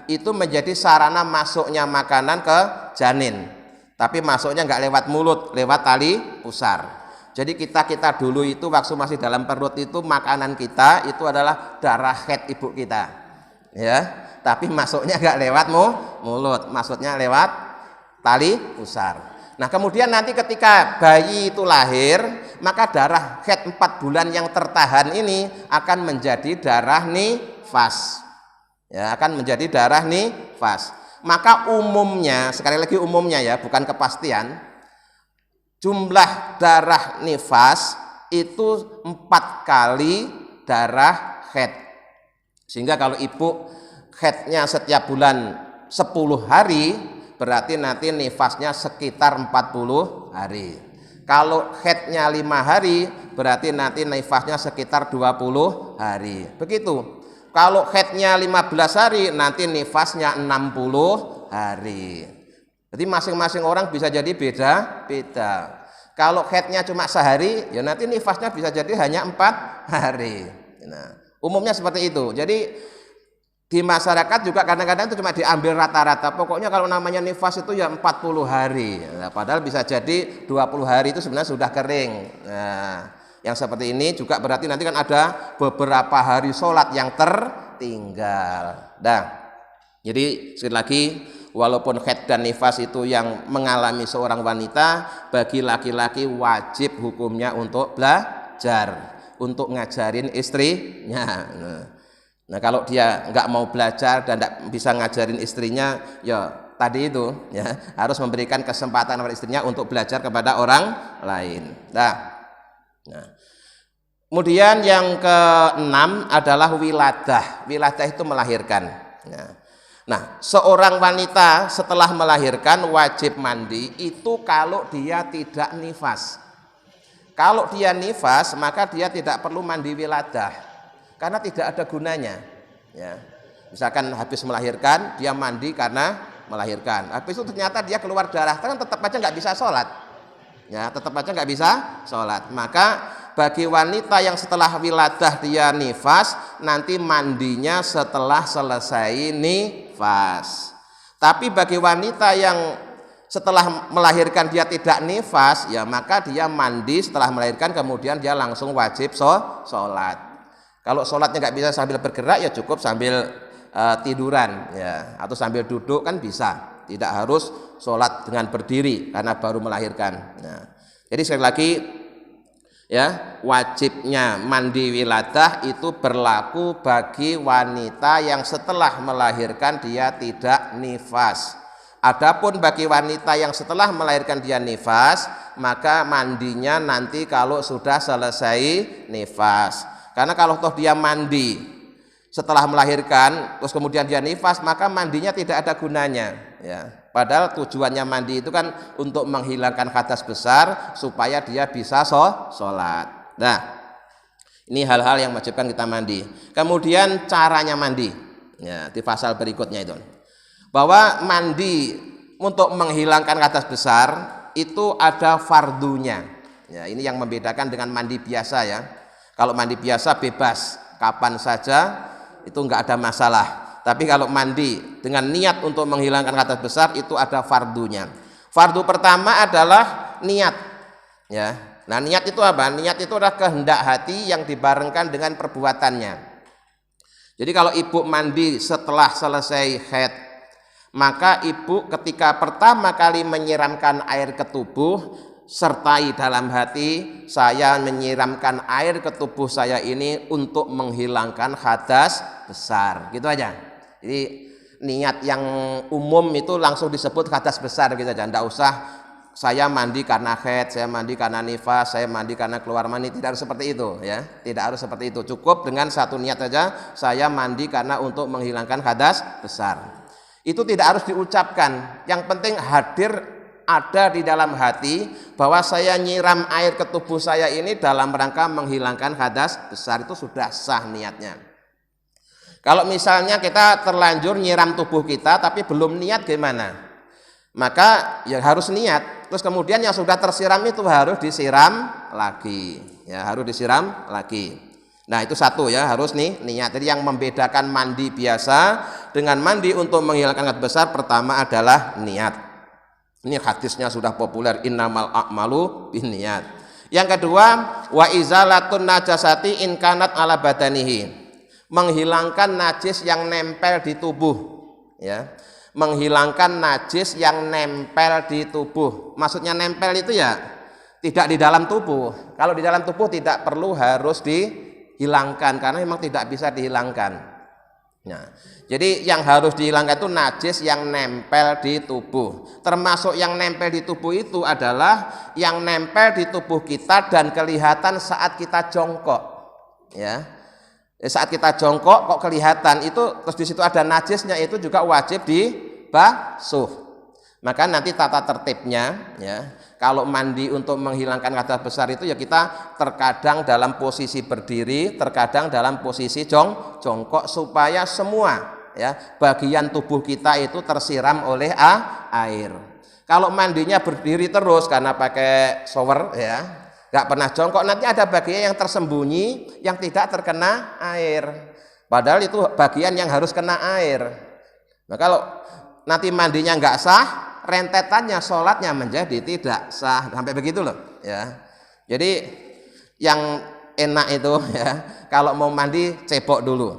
itu menjadi sarana masuknya makanan ke janin, tapi masuknya nggak lewat mulut, lewat tali pusar. Jadi kita dulu itu waktu masih dalam perut itu makanan kita itu adalah darah haid ibu kita, ya. Tapi masuknya nggak lewat mulut, masuknya lewat tali pusar. Nah, kemudian nanti ketika bayi itu lahir, maka darah haid 4 bulan yang tertahan ini akan menjadi darah nifas, ya, akan menjadi darah nifas. Maka umumnya, sekali lagi umumnya, ya, bukan kepastian, jumlah darah nifas itu 4 kali darah haid. Sehingga kalau ibu haidnya setiap bulan 10 hari, berarti nanti nifasnya sekitar 40 hari. Kalau haidnya 5 hari, berarti nanti nifasnya sekitar 20 hari. Begitu. Kalau haidnya 15 hari, nanti nifasnya 60 hari. Jadi masing-masing orang bisa jadi beda-beda. Kalau haidnya cuma sehari, ya nanti nifasnya bisa jadi hanya 4 hari. Nah, umumnya seperti itu. Jadi di masyarakat juga kadang-kadang itu cuma diambil rata-rata. Pokoknya kalau namanya nifas itu ya 40 hari. Nah, padahal bisa jadi 20 hari itu sebenarnya sudah kering. Nah, yang seperti ini juga berarti nanti kan ada beberapa hari sholat yang tertinggal. Nah, jadi sekali lagi, walaupun haid dan nifas itu yang mengalami seorang wanita, bagi laki-laki wajib hukumnya untuk belajar, untuk ngajarin istrinya. Nah, kalau dia nggak mau belajar dan nggak bisa ngajarin istrinya, ya tadi itu, ya, harus memberikan kesempatan kepada istrinya untuk belajar kepada orang lain. Nah, kemudian yang ke-6 adalah wiladah. Wiladah itu melahirkan. Nah, Nah, seorang wanita setelah melahirkan wajib mandi itu kalau dia tidak nifas. Kalau dia nifas maka dia tidak perlu mandi wiladah karena tidak ada gunanya. Ya. Misalkan habis melahirkan dia mandi karena melahirkan. Habis itu ternyata dia keluar darah, kan tetap aja nggak bisa sholat. Ya, tetap aja nggak bisa sholat. Maka bagi wanita yang setelah wiladah dia nifas, nanti mandinya setelah selesai nifas. Tapi bagi wanita yang setelah melahirkan dia tidak nifas, ya maka dia mandi setelah melahirkan, kemudian dia langsung wajib sholat. Kalau sholatnya nggak bisa sambil bergerak, ya cukup sambil tiduran, ya, atau sambil duduk kan bisa. Tidak harus sholat dengan berdiri karena baru melahirkan. Nah, jadi sekali lagi, ya, wajibnya mandi wiladah itu berlaku bagi wanita yang setelah melahirkan dia tidak nifas. Adapun bagi wanita yang setelah melahirkan dia nifas, maka mandinya nanti kalau sudah selesai nifas. Karena kalau toh dia mandi setelah melahirkan terus kemudian dia nifas, maka mandinya tidak ada gunanya, ya. Padahal tujuannya mandi itu kan untuk menghilangkan hadas besar supaya dia bisa sholat. Nah, ini hal-hal yang wajibkan kita mandi. Kemudian caranya mandi, ya, di pasal berikutnya itu, bahwa mandi untuk menghilangkan hadas besar itu ada fardunya. Ya, ini yang membedakan dengan mandi biasa, ya. Kalau mandi biasa bebas kapan saja itu nggak ada masalah. Tapi kalau mandi dengan niat untuk menghilangkan hadas besar itu ada fardunya. Fardu pertama adalah niat, ya. Nah, niat itu apa? Niat itu adalah kehendak hati yang dibarengkan dengan perbuatannya. Jadi kalau ibu mandi setelah selesai haid, maka ibu ketika pertama kali menyiramkan air ke tubuh, sertai dalam hati, saya menyiramkan air ke tubuh saya ini untuk menghilangkan hadas besar, gitu aja. Jadi niat yang umum itu langsung disebut hadas besar gitu aja, tidak usah saya mandi karena haid, saya mandi karena nifas, saya mandi karena keluar mani, tidak harus seperti itu, ya. Tidak harus seperti itu, cukup dengan satu niat saja, saya mandi karena untuk menghilangkan hadas besar. Itu tidak harus diucapkan, yang penting hadir ada di dalam hati bahwa saya nyiram air ke tubuh saya ini dalam rangka menghilangkan hadas besar, itu sudah sah niatnya. Kalau misalnya kita terlanjur nyiram tubuh kita tapi belum niat gimana? Maka ya harus niat. Terus kemudian yang sudah tersiram itu harus disiram lagi. Ya, harus disiram lagi. Nah, itu satu, ya, harus niat. Jadi yang membedakan mandi biasa dengan mandi untuk menghilangkan hadas besar pertama adalah niat. Ini hadisnya sudah populer, innamal a'malu binniyat. Yang kedua, wa izalatun najasati in kanat ala badanihi. Menghilangkan najis yang nempel di tubuh, ya. Menghilangkan najis yang nempel di tubuh. Maksudnya nempel itu ya tidak di dalam tubuh. Kalau di dalam tubuh tidak perlu harus dihilangkan karena memang tidak bisa dihilangkan. Nah, jadi yang harus dihilangkan itu najis yang nempel di tubuh. Termasuk yang nempel di tubuh itu adalah yang nempel di tubuh kita dan kelihatan saat kita jongkok, ya. Saat kita jongkok kok kelihatan itu, terus di situ ada najisnya, itu juga wajib dibasuh. Maka nanti tata tertibnya, ya, kalau mandi untuk menghilangkan hadas besar itu ya kita terkadang dalam posisi berdiri, terkadang dalam posisi jongkok supaya semua, ya, bagian tubuh kita itu tersiram oleh air. Kalau mandinya berdiri terus karena pakai shower, ya, nggak pernah jongkok, nanti ada bagian yang tersembunyi yang tidak terkena air. Padahal itu bagian yang harus kena air. Nah, kalau nanti mandinya nggak sah, rentetannya sholatnya menjadi tidak sah, sampai begitu loh, ya. Jadi yang enak itu, ya, kalau mau mandi cebok dulu,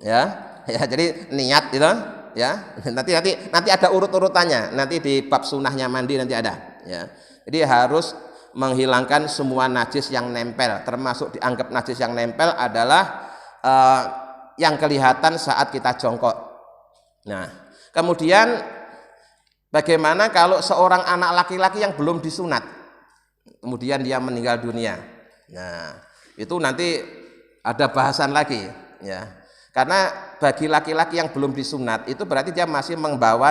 ya. Jadi niat itu, ya. Nanti ada urut-urutannya. Nanti di bab sunahnya mandi nanti ada, ya. Jadi harus menghilangkan semua najis yang nempel, termasuk dianggap najis yang nempel adalah yang kelihatan saat kita jongkok. Nah, kemudian bagaimana kalau seorang anak laki-laki yang belum disunat, kemudian dia meninggal dunia? Nah, itu nanti ada bahasan lagi, ya. Karena bagi laki-laki yang belum disunat itu berarti dia masih membawa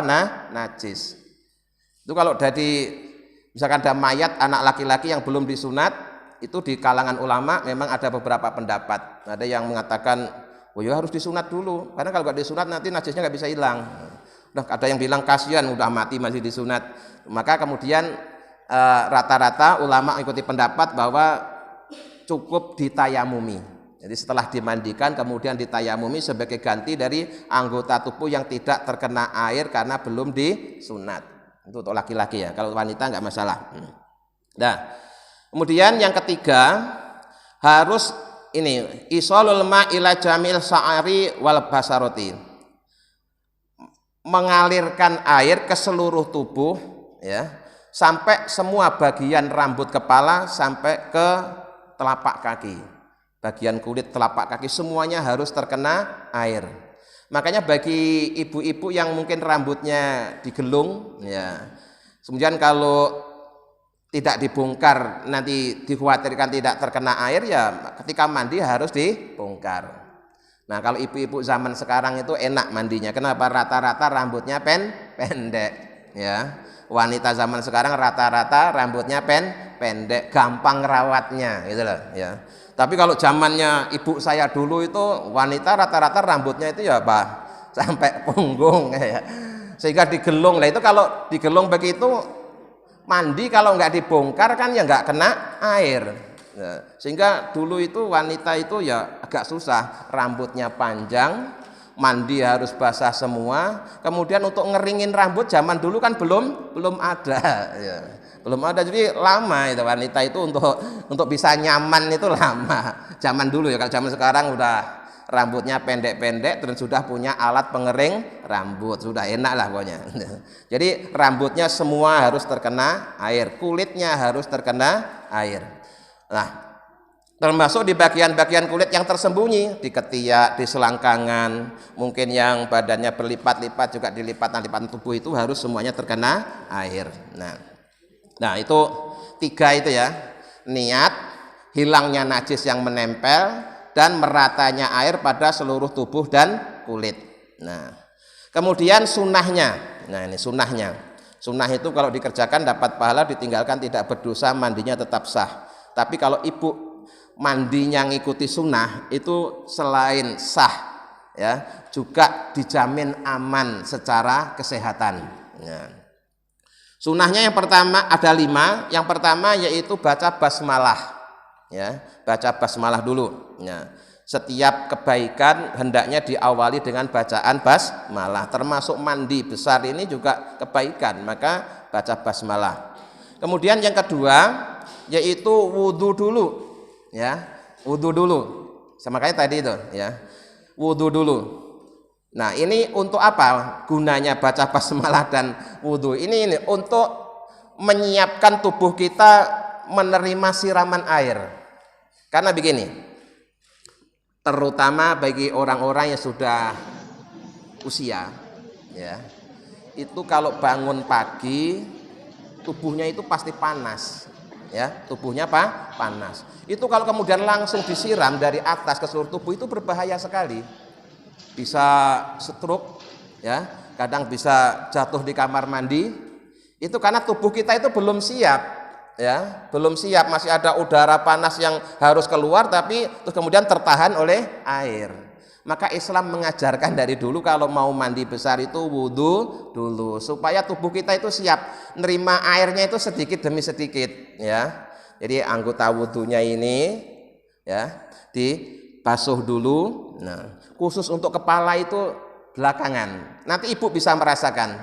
najis. Itu kalau dari misalkan ada mayat anak laki-laki yang belum disunat, itu di kalangan ulama memang ada beberapa pendapat. Ada yang mengatakan, oh ya harus disunat dulu, karena kalau nggak disunat nanti najisnya nggak bisa hilang. Nah, ada yang bilang kasihan udah mati masih disunat. Maka kemudian rata-rata ulama ikuti pendapat bahwa cukup ditayamumi. Jadi setelah dimandikan kemudian ditayamumi sebagai ganti dari anggota tubuh yang tidak terkena air karena belum disunat. Itu untuk laki-laki ya, kalau wanita nggak masalah. Nah, kemudian yang ketiga harus ini isolul ma ila jamil sa'ari wal basaroti, mengalirkan air ke seluruh tubuh ya, sampai semua bagian rambut kepala sampai ke telapak kaki, bagian kulit telapak kaki semuanya harus terkena air. Makanya bagi ibu-ibu yang mungkin rambutnya digelung ya, kemudian kalau tidak dibongkar nanti dikhawatirkan tidak terkena air ya, ketika mandi harus dibongkar. Nah, kalau ibu-ibu zaman sekarang itu enak mandinya. Kenapa? Rata-rata rambutnya pendek ya. Wanita zaman sekarang rata-rata rambutnya pendek, gampang rawatnya gitu loh ya. Tapi kalau zamannya ibu saya dulu itu wanita rata-rata rambutnya itu ya sampai punggung ya. Sehingga digelung. Lah itu kalau digelung begitu mandi kalau nggak dibongkar kan ya nggak kena air. Nah, sehingga dulu itu wanita itu ya agak susah, rambutnya panjang, mandi harus basah semua. Kemudian untuk ngeringin rambut zaman dulu kan belum ada ya. Belum ada, jadi lama itu wanita itu untuk bisa nyaman itu lama. Zaman dulu ya, kalau zaman sekarang udah rambutnya pendek-pendek terus sudah punya alat pengering rambut, sudah enak lah pokoknya. Jadi rambutnya semua harus terkena air, kulitnya harus terkena air. Nah, termasuk di bagian-bagian kulit yang tersembunyi, di ketiak, di selangkangan, mungkin yang badannya berlipat-lipat juga di lipatan-lipatan tubuh itu harus semuanya terkena air. Nah itu tiga itu ya, niat, hilangnya najis yang menempel, dan meratanya air pada seluruh tubuh dan kulit. Nah, kemudian sunnahnya. Nah ini sunnahnya. Sunnah itu kalau dikerjakan dapat pahala, ditinggalkan tidak berdosa, mandinya tetap sah. Tapi kalau ibu mandinya ngikuti sunnah itu selain sah ya, juga dijamin aman secara kesehatan. Nah, sunnahnya yang pertama ada 5. Yang pertama yaitu baca basmalah ya, baca basmalah dulu ya. Setiap kebaikan hendaknya diawali dengan bacaan basmalah, termasuk mandi besar ini juga kebaikan, maka baca basmalah. Kemudian yang kedua yaitu wudhu dulu ya, wudhu dulu. Sama kayak tadi itu ya, wudhu dulu. Nah ini untuk apa gunanya baca basmalah dan wudhu ini untuk menyiapkan tubuh kita menerima siraman air. Karena begini, terutama bagi orang-orang yang sudah usia ya, itu kalau bangun pagi tubuhnya itu pasti panas ya, tubuhnya panas. Itu kalau kemudian langsung disiram dari atas ke seluruh tubuh itu berbahaya sekali. Bisa stroke ya, kadang bisa jatuh di kamar mandi. Itu karena tubuh kita itu belum siap ya, belum siap, masih ada udara panas yang harus keluar tapi terus kemudian tertahan oleh air. Maka Islam mengajarkan dari dulu kalau mau mandi besar itu wudhu dulu supaya tubuh kita itu siap nerima airnya itu sedikit demi sedikit ya. Jadi anggota wudhunya ini ya dibasuh dulu. Nah, khusus untuk kepala itu belakangan. Nanti ibu bisa merasakan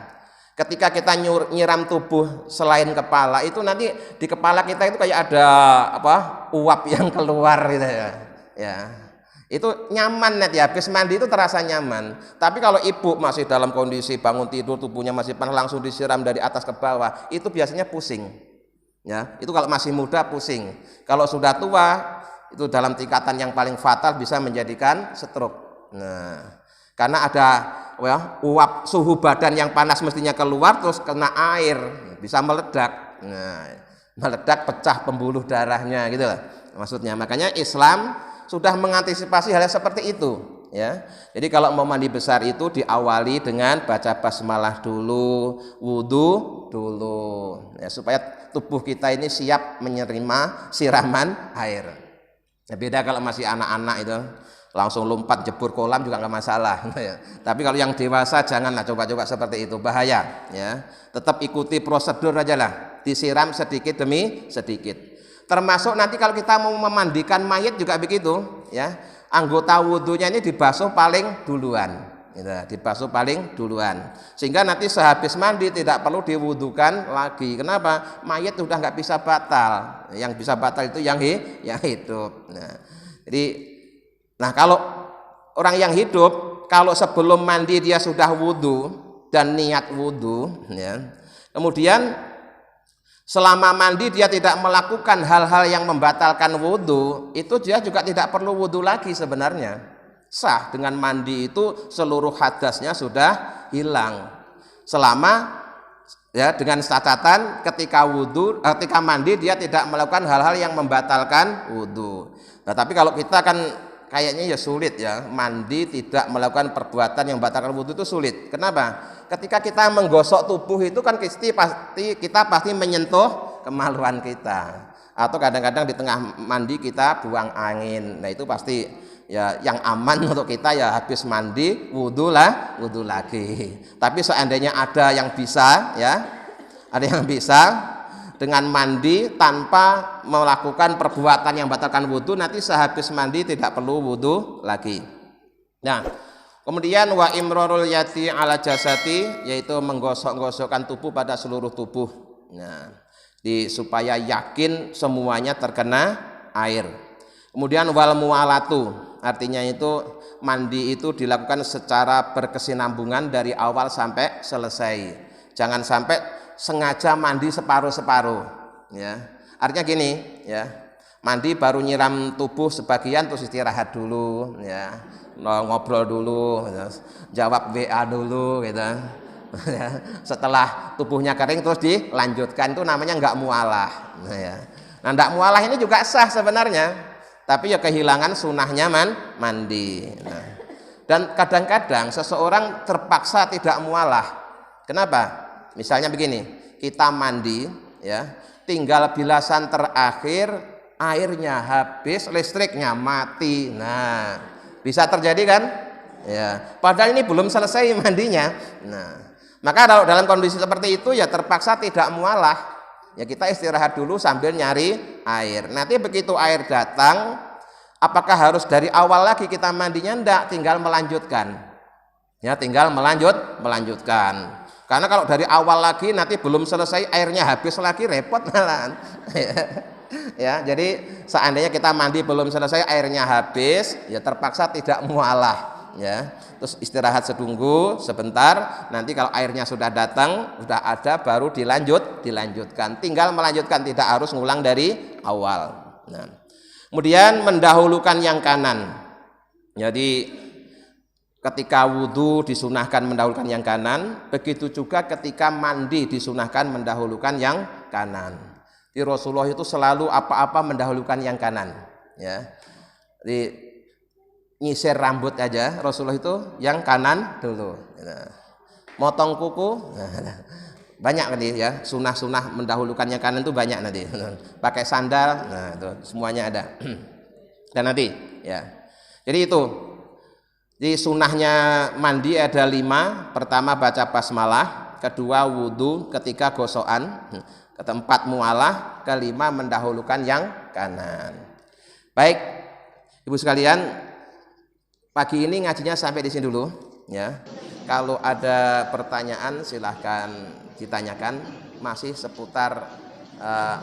ketika kita nyiram tubuh selain kepala itu nanti di kepala kita itu kayak ada uap yang keluar gitu ya. Ya. Itu nyaman net ya, habis mandi itu terasa nyaman. Tapi kalau ibu masih dalam kondisi bangun tidur tubuhnya masih panas langsung disiram dari atas ke bawah, itu biasanya pusing. Ya, itu kalau masih muda pusing. Kalau sudah tua itu dalam tingkatan yang paling fatal bisa menjadikan stroke. Nah, karena ada uap suhu badan yang panas mestinya keluar terus kena air, bisa meledak. Nah, meledak pecah pembuluh darahnya gitu lah maksudnya. Makanya Islam sudah mengantisipasi hal seperti itu. ya. Jadi kalau mau mandi besar itu diawali dengan baca basmalah dulu, wudu dulu, ya, supaya tubuh kita ini siap menerima siraman air. Ya, beda kalau masih anak-anak itu langsung lompat jebur kolam juga nggak masalah. Tapi kalau yang dewasa janganlah coba-coba seperti itu, bahaya. Ya, tetap ikuti prosedur aja lah, disiram sedikit demi sedikit. Termasuk nanti kalau kita mau memandikan mayit juga begitu, ya. Anggota wudhunya ini dibasuh paling duluan, gitu, dibasuh paling duluan, sehingga nanti sehabis mandi tidak perlu diwudukan lagi. Kenapa? Mayit sudah nggak bisa batal, yang bisa batal itu yang hidup. Nah, kalau orang yang hidup, kalau sebelum mandi dia sudah wudhu dan niat wudhu, ya, kemudian selama mandi dia tidak melakukan hal-hal yang membatalkan wudhu, itu dia juga tidak perlu wudhu lagi sebenarnya. Sah dengan mandi itu seluruh hadasnya sudah hilang. Selama, ya, dengan catatan ketika ketika mandi dia tidak melakukan hal-hal yang membatalkan wudhu. Nah, tapi kalau kita kan kayaknya ya sulit, ya, mandi tidak melakukan perbuatan yang membatalkan wudhu itu sulit. Kenapa? Ketika kita menggosok tubuh itu kan kita pasti menyentuh kemaluan kita. Atau kadang-kadang di tengah mandi kita buang angin. Nah, itu pasti, ya, yang aman untuk kita ya habis mandi wudhu lagi. Tapi seandainya ada yang bisa, ya, ada yang bisa dengan mandi tanpa melakukan perbuatan yang membatalkan wudhu, nanti sehabis mandi tidak perlu wudhu lagi. Nah, kemudian wa imrarul yati ala jasati, yaitu menggosok-gosokkan tubuh pada seluruh tubuh. Nah, supaya yakin semuanya terkena air. Kemudian wal mualatu, artinya itu mandi itu dilakukan secara berkesinambungan dari awal sampai selesai. Jangan sampai sengaja mandi separuh-separuh, ya. Artinya gini, ya, mandi baru nyiram tubuh sebagian terus istirahat dulu, ya, ngobrol dulu, ya, jawab WA dulu, gitu. Setelah tubuhnya kering terus dilanjutkan, itu namanya nggak mualah. Nah, nggak mualah ini juga sah sebenarnya, tapi ya kehilangan sunahnya mandi. Nah, dan kadang-kadang seseorang terpaksa tidak mualah. Kenapa? Misalnya begini, kita mandi, ya, tinggal bilasan terakhir, airnya habis, listriknya mati. Nah, bisa terjadi kan? Ya, padahal ini belum selesai mandinya. Nah, maka kalau dalam kondisi seperti itu ya terpaksa tidak mualah. Ya, kita istirahat dulu sambil nyari air. Nanti begitu air datang, apakah harus dari awal lagi kita mandinya? Enggak, tinggal melanjutkan. Ya, tinggal melanjutkan. Karena kalau dari awal lagi nanti belum selesai airnya habis lagi, repot malah. Ya, jadi seandainya kita mandi belum selesai airnya habis, ya terpaksa tidak mualah, ya. Terus istirahat sedunggu sebentar, nanti kalau airnya sudah datang, sudah ada, baru dilanjutkan. Tinggal melanjutkan, tidak harus ngulang dari awal. Nah, kemudian mendahulukan yang kanan. Jadi ketika wudhu disunahkan mendahulukan yang kanan, begitu juga ketika mandi disunahkan mendahulukan yang kanan. Di Rasulullah itu selalu apa-apa mendahulukan yang kanan, ya. Di nyisir rambut aja Rasulullah itu yang kanan dulu. Motong kuku, banyak nanti, ya, sunah-sunah mendahulukan yang kanan itu banyak nanti. Pakai sandal, nah itu semuanya ada. Dan nanti, ya. Jadi itu. Di sunahnya mandi ada 5. Pertama baca basmalah, kedua wudhu ketika gosokan, keempat mualah, kelima mendahulukan yang kanan. Baik, ibu sekalian, pagi ini ngajinya sampai di sini dulu, ya. Kalau ada pertanyaan silahkan ditanyakan, masih seputar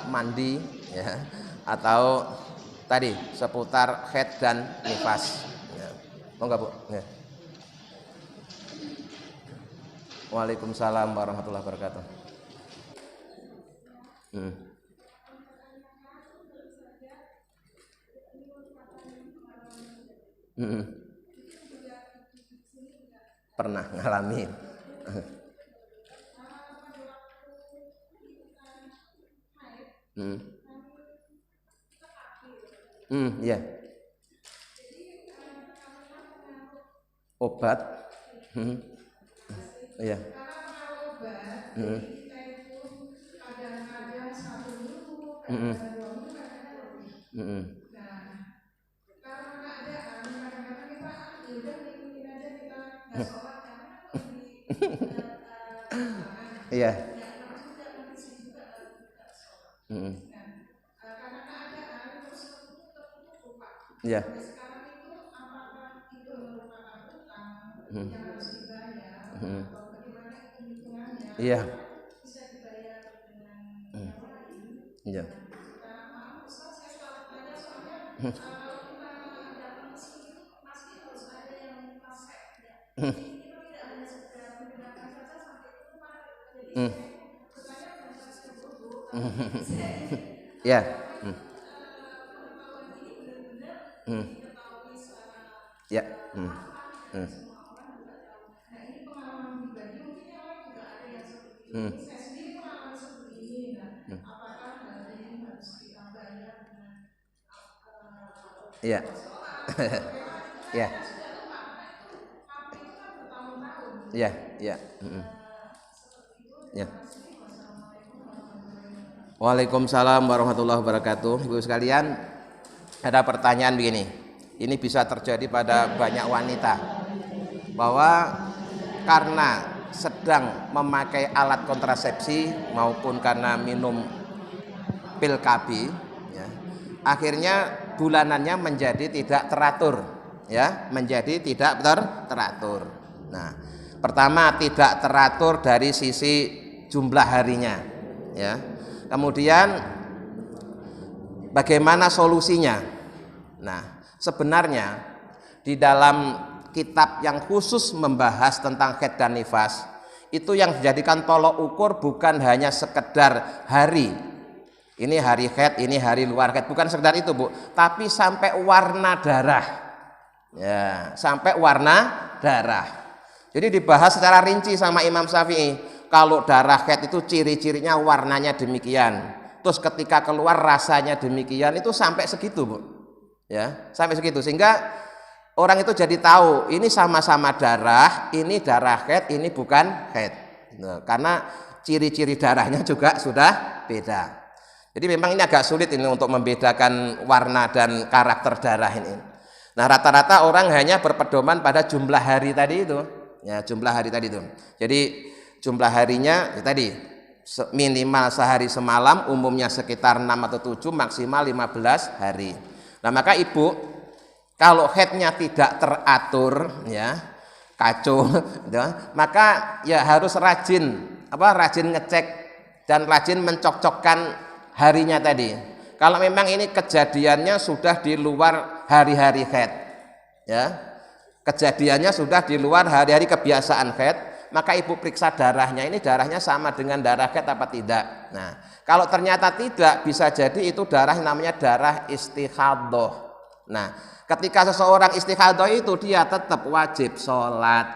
mandi, ya, atau tadi seputar haid dan nifas. Oh enggak, Bu? Ya. Waalaikumsalam warahmatullahi wabarakatuh. Pernah ngalamin. Iya. obat. Iya. Iya. Iya. Iya. Iya. Ya. Ya. Ya. Ya. Ya. Ya. Ya. Waalaikumsalam warahmatullahi wabarakatuh. Ibu sekalian, ada pertanyaan begini. Ini bisa terjadi pada banyak wanita, bahwa karena sedang memakai alat kontrasepsi maupun karena minum pil KB, ya, akhirnya bulanannya menjadi tidak teratur, ya, menjadi tidak teratur. Nah, pertama tidak teratur dari sisi jumlah harinya, ya. Kemudian bagaimana solusinya? Nah, sebenarnya di dalam kitab yang khusus membahas tentang haid dan nifas, itu yang dijadikan tolok ukur bukan hanya sekedar hari. Ini hari haid, ini hari luar haid, bukan sekedar itu, Bu, tapi sampai warna darah. Ya, sampai warna darah. Jadi dibahas secara rinci sama Imam Syafi'i. Kalau darah haid itu ciri-cirinya warnanya demikian. Terus ketika keluar rasanya demikian, itu sampai segitu, Bu. Ya, sampai segitu, sehingga orang itu jadi tahu ini sama-sama darah, ini darah haid, ini bukan haid. Nah, karena ciri-ciri darahnya juga sudah beda. Jadi memang ini agak sulit ini untuk membedakan warna dan karakter darah ini. Nah, rata-rata orang hanya berpedoman pada jumlah hari tadi itu. Ya, jumlah hari tadi itu. Jadi jumlah harinya ya tadi minimal sehari semalam, umumnya sekitar 6 atau 7, maksimal 15 hari. Nah, maka ibu kalau haidnya tidak teratur, ya, kacau, ya, maka ya harus rajin ngecek dan rajin mencocokkan harinya tadi. Kalau memang ini kejadiannya sudah di luar hari-hari haid, ya, kejadiannya sudah di luar hari-hari kebiasaan haid, maka ibu periksa darahnya, ini darahnya sama dengan darah haid apa tidak. Nah, kalau ternyata tidak, bisa jadi itu darah namanya darah istighadah. Nah, ketika seseorang istighadah itu dia tetap wajib sholat,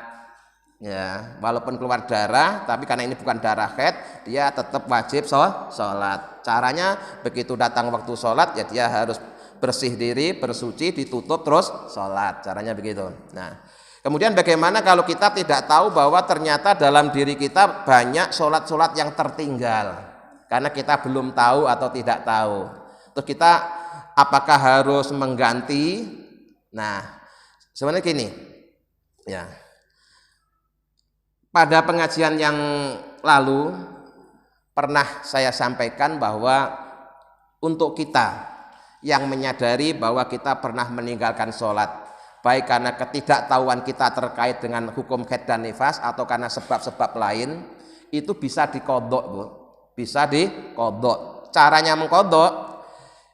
ya, walaupun keluar darah, tapi karena ini bukan darah haid, dia tetap wajib sholat. Caranya begitu datang waktu sholat, ya dia harus bersih diri, bersuci, ditutup, terus sholat. Caranya begitu. Nah, kemudian bagaimana kalau kita tidak tahu bahwa ternyata dalam diri kita banyak sholat-sholat yang tertinggal karena kita belum tahu atau tidak tahu. Terus kita apakah harus mengganti? Nah, sebenarnya gini, ya. Pada pengajian yang lalu pernah saya sampaikan bahwa untuk kita yang menyadari bahwa kita pernah meninggalkan sholat, baik karena ketidaktahuan kita terkait dengan hukum haid dan nifas atau karena sebab-sebab lain, itu bisa diqodok, Bu. Bisa diqodok. Caranya mengqodok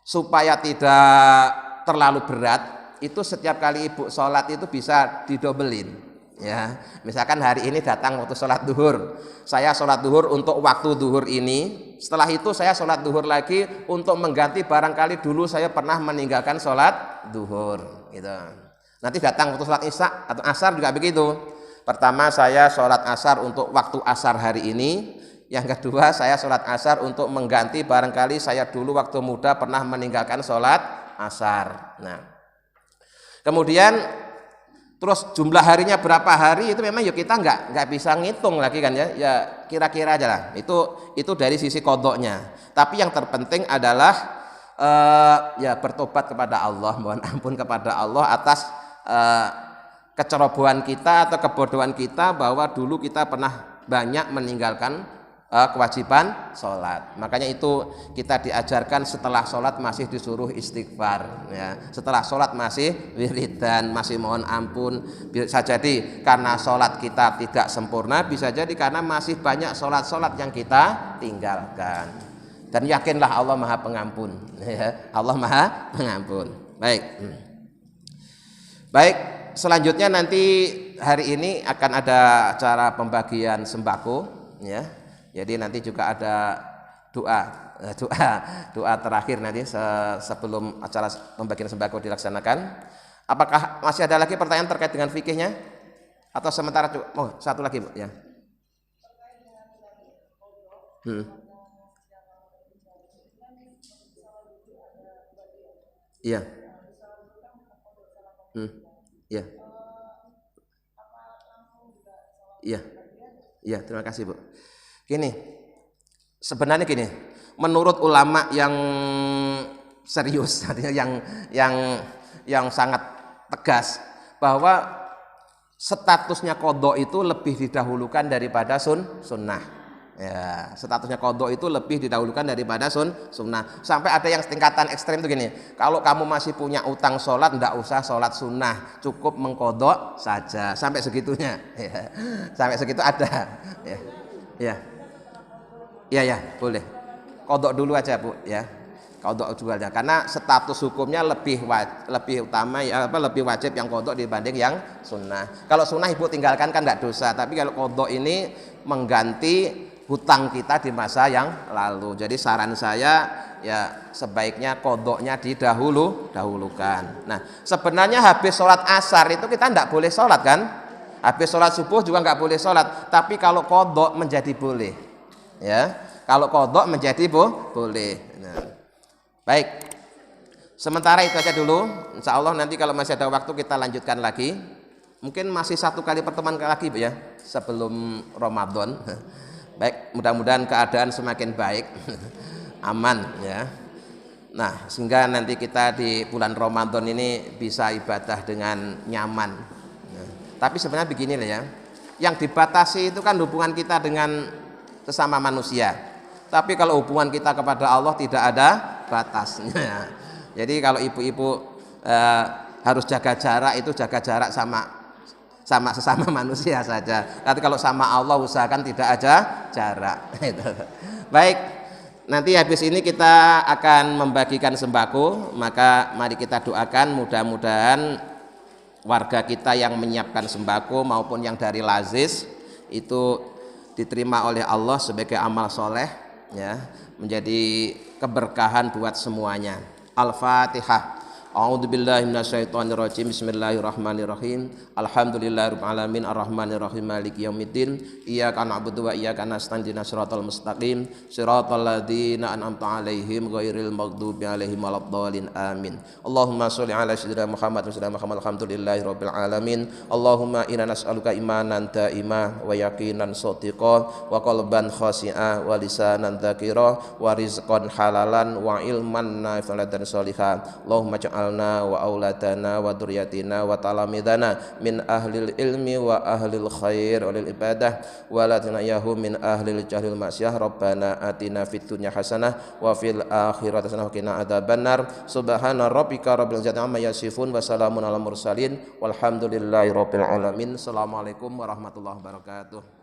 supaya tidak terlalu berat, itu setiap kali ibu sholat itu bisa didobelin. Ya, misalkan hari ini datang waktu sholat duhur, saya sholat duhur untuk waktu duhur ini, setelah itu saya sholat duhur lagi untuk mengganti barangkali dulu saya pernah meninggalkan sholat duhur, gitu. Nanti datang waktu sholat isya atau asar juga begitu. Pertama saya sholat asar untuk waktu asar hari ini, yang kedua saya sholat asar untuk mengganti barangkali saya dulu waktu muda pernah meninggalkan sholat asar. Nah, kemudian Terus jumlah harinya berapa hari itu memang ya kita nggak bisa ngitung lagi kan ya. Ya kira-kira aja lah. Itu dari sisi kodoknya. Tapi yang terpenting adalah ya bertobat kepada Allah, mohon ampun kepada Allah atas kecerobohan kita atau kebodohan kita bahwa dulu kita pernah banyak meninggalkan kewajiban sholat. Makanya itu kita diajarkan setelah sholat masih disuruh istighfar ya. Setelah sholat masih wiridan, masih mohon ampun. Bisa jadi karena sholat kita tidak sempurna, bisa jadi karena masih banyak sholat-sholat yang kita tinggalkan. Dan yakinlah Allah Maha Pengampun ya. Allah Maha Pengampun. Baik, selanjutnya nanti hari ini akan ada acara pembagian sembako ya. Jadi nanti juga ada doa terakhir nanti sebelum acara pembagian sembako dilaksanakan. Apakah masih ada lagi pertanyaan terkait dengan fikihnya? Atau sementara satu lagi Bu ya. Iya. Iya. Iya. Iya, terima kasih Bu. Gini, sebenarnya gini, menurut ulama yang serius, artinya yang sangat tegas bahwa statusnya qadha itu lebih didahulukan daripada sunnah. Ya, statusnya qadha itu lebih didahulukan daripada sunnah. Sampai ada yang tingkatan ekstrem itu gini, kalau kamu masih punya utang sholat, ndak usah sholat sunnah, cukup mengqadha saja. Sampai segitunya. Ya. Sampai segitu ada. Ya. Ya, boleh. Qadha dulu aja Bu ya. Qadha dulu aja karena status hukumnya lebih utama ya, lebih wajib yang qadha dibanding yang sunnah. Kalau sunnah Ibu tinggalkan kan enggak dosa, tapi kalau qadha ini mengganti hutang kita di masa yang lalu. Jadi saran saya ya sebaiknya qadhanya didahulukan. Nah, sebenarnya habis sholat asar itu kita enggak boleh sholat kan? Habis sholat subuh juga enggak boleh sholat, tapi kalau qadha menjadi boleh. Ya, kalau qadha menjadi boleh. Nah, baik. Sementara itu aja dulu. Insya Allah nanti kalau masih ada waktu kita lanjutkan lagi. Mungkin masih satu kali pertemuan lagi Bu ya sebelum Ramadan. Baik, mudah-mudahan keadaan semakin baik, aman ya. Nah, sehingga nanti kita di bulan Ramadan ini bisa ibadah dengan nyaman. Nah, tapi sebenarnya begini lah ya. Yang dibatasi itu kan hubungan kita dengan sesama manusia. Tapi kalau hubungan kita kepada Allah tidak ada batasnya. Jadi kalau ibu-ibu harus jaga jarak, itu jaga jarak sama sesama manusia saja. Tapi kalau sama Allah usahakan tidak ada jarak. Baik, nanti habis ini kita akan membagikan sembako, maka mari kita doakan mudah-mudahan warga kita yang menyiapkan sembako maupun yang dari Lazis itu diterima oleh Allah sebagai amal soleh ya, menjadi keberkahan buat semuanya. Al-Fatihah. A'udzubillahi minasyaitonirrajim. Bismillahirrahmanirrahim. Alhamdulillahirabbil alamin arrahmanirrahim maliki yaumiddin. Iyyaka na'budu wa iyyaka nasta'in ihdinas siratal mustaqim. Siratal ladzina an'amta 'alaihim ghairil maghdubi 'alaihim waladdallin. Amin. Allahumma shalli 'ala sayyidina Muhammad wa sallim Muhammad alhamdulillahirabbil alamin. Allahumma inna nas'aluka imanan da'ima wa yaqinan shadiqa wa qalban khashi'a wa lisanan dzakira wa rizqan halalan wa ilman nafi'an dan sholihan. Allahumma wa auladana wa dzurriyyatina wa talamidana min ahlil ilmi wa ahlil khair walil ibadah wa la tanayyahu min ahlil jahlil masyah. Rabbana atina fid dunya hasanah wa fil akhirati hasanah wa qina adzabannar. Subhana rabbika rabbil izzati amma yasifun wa salamun alal mursalin walhamdulillahi rabbil alamin. Assalamualaikum warahmatullahi wabarakatuh.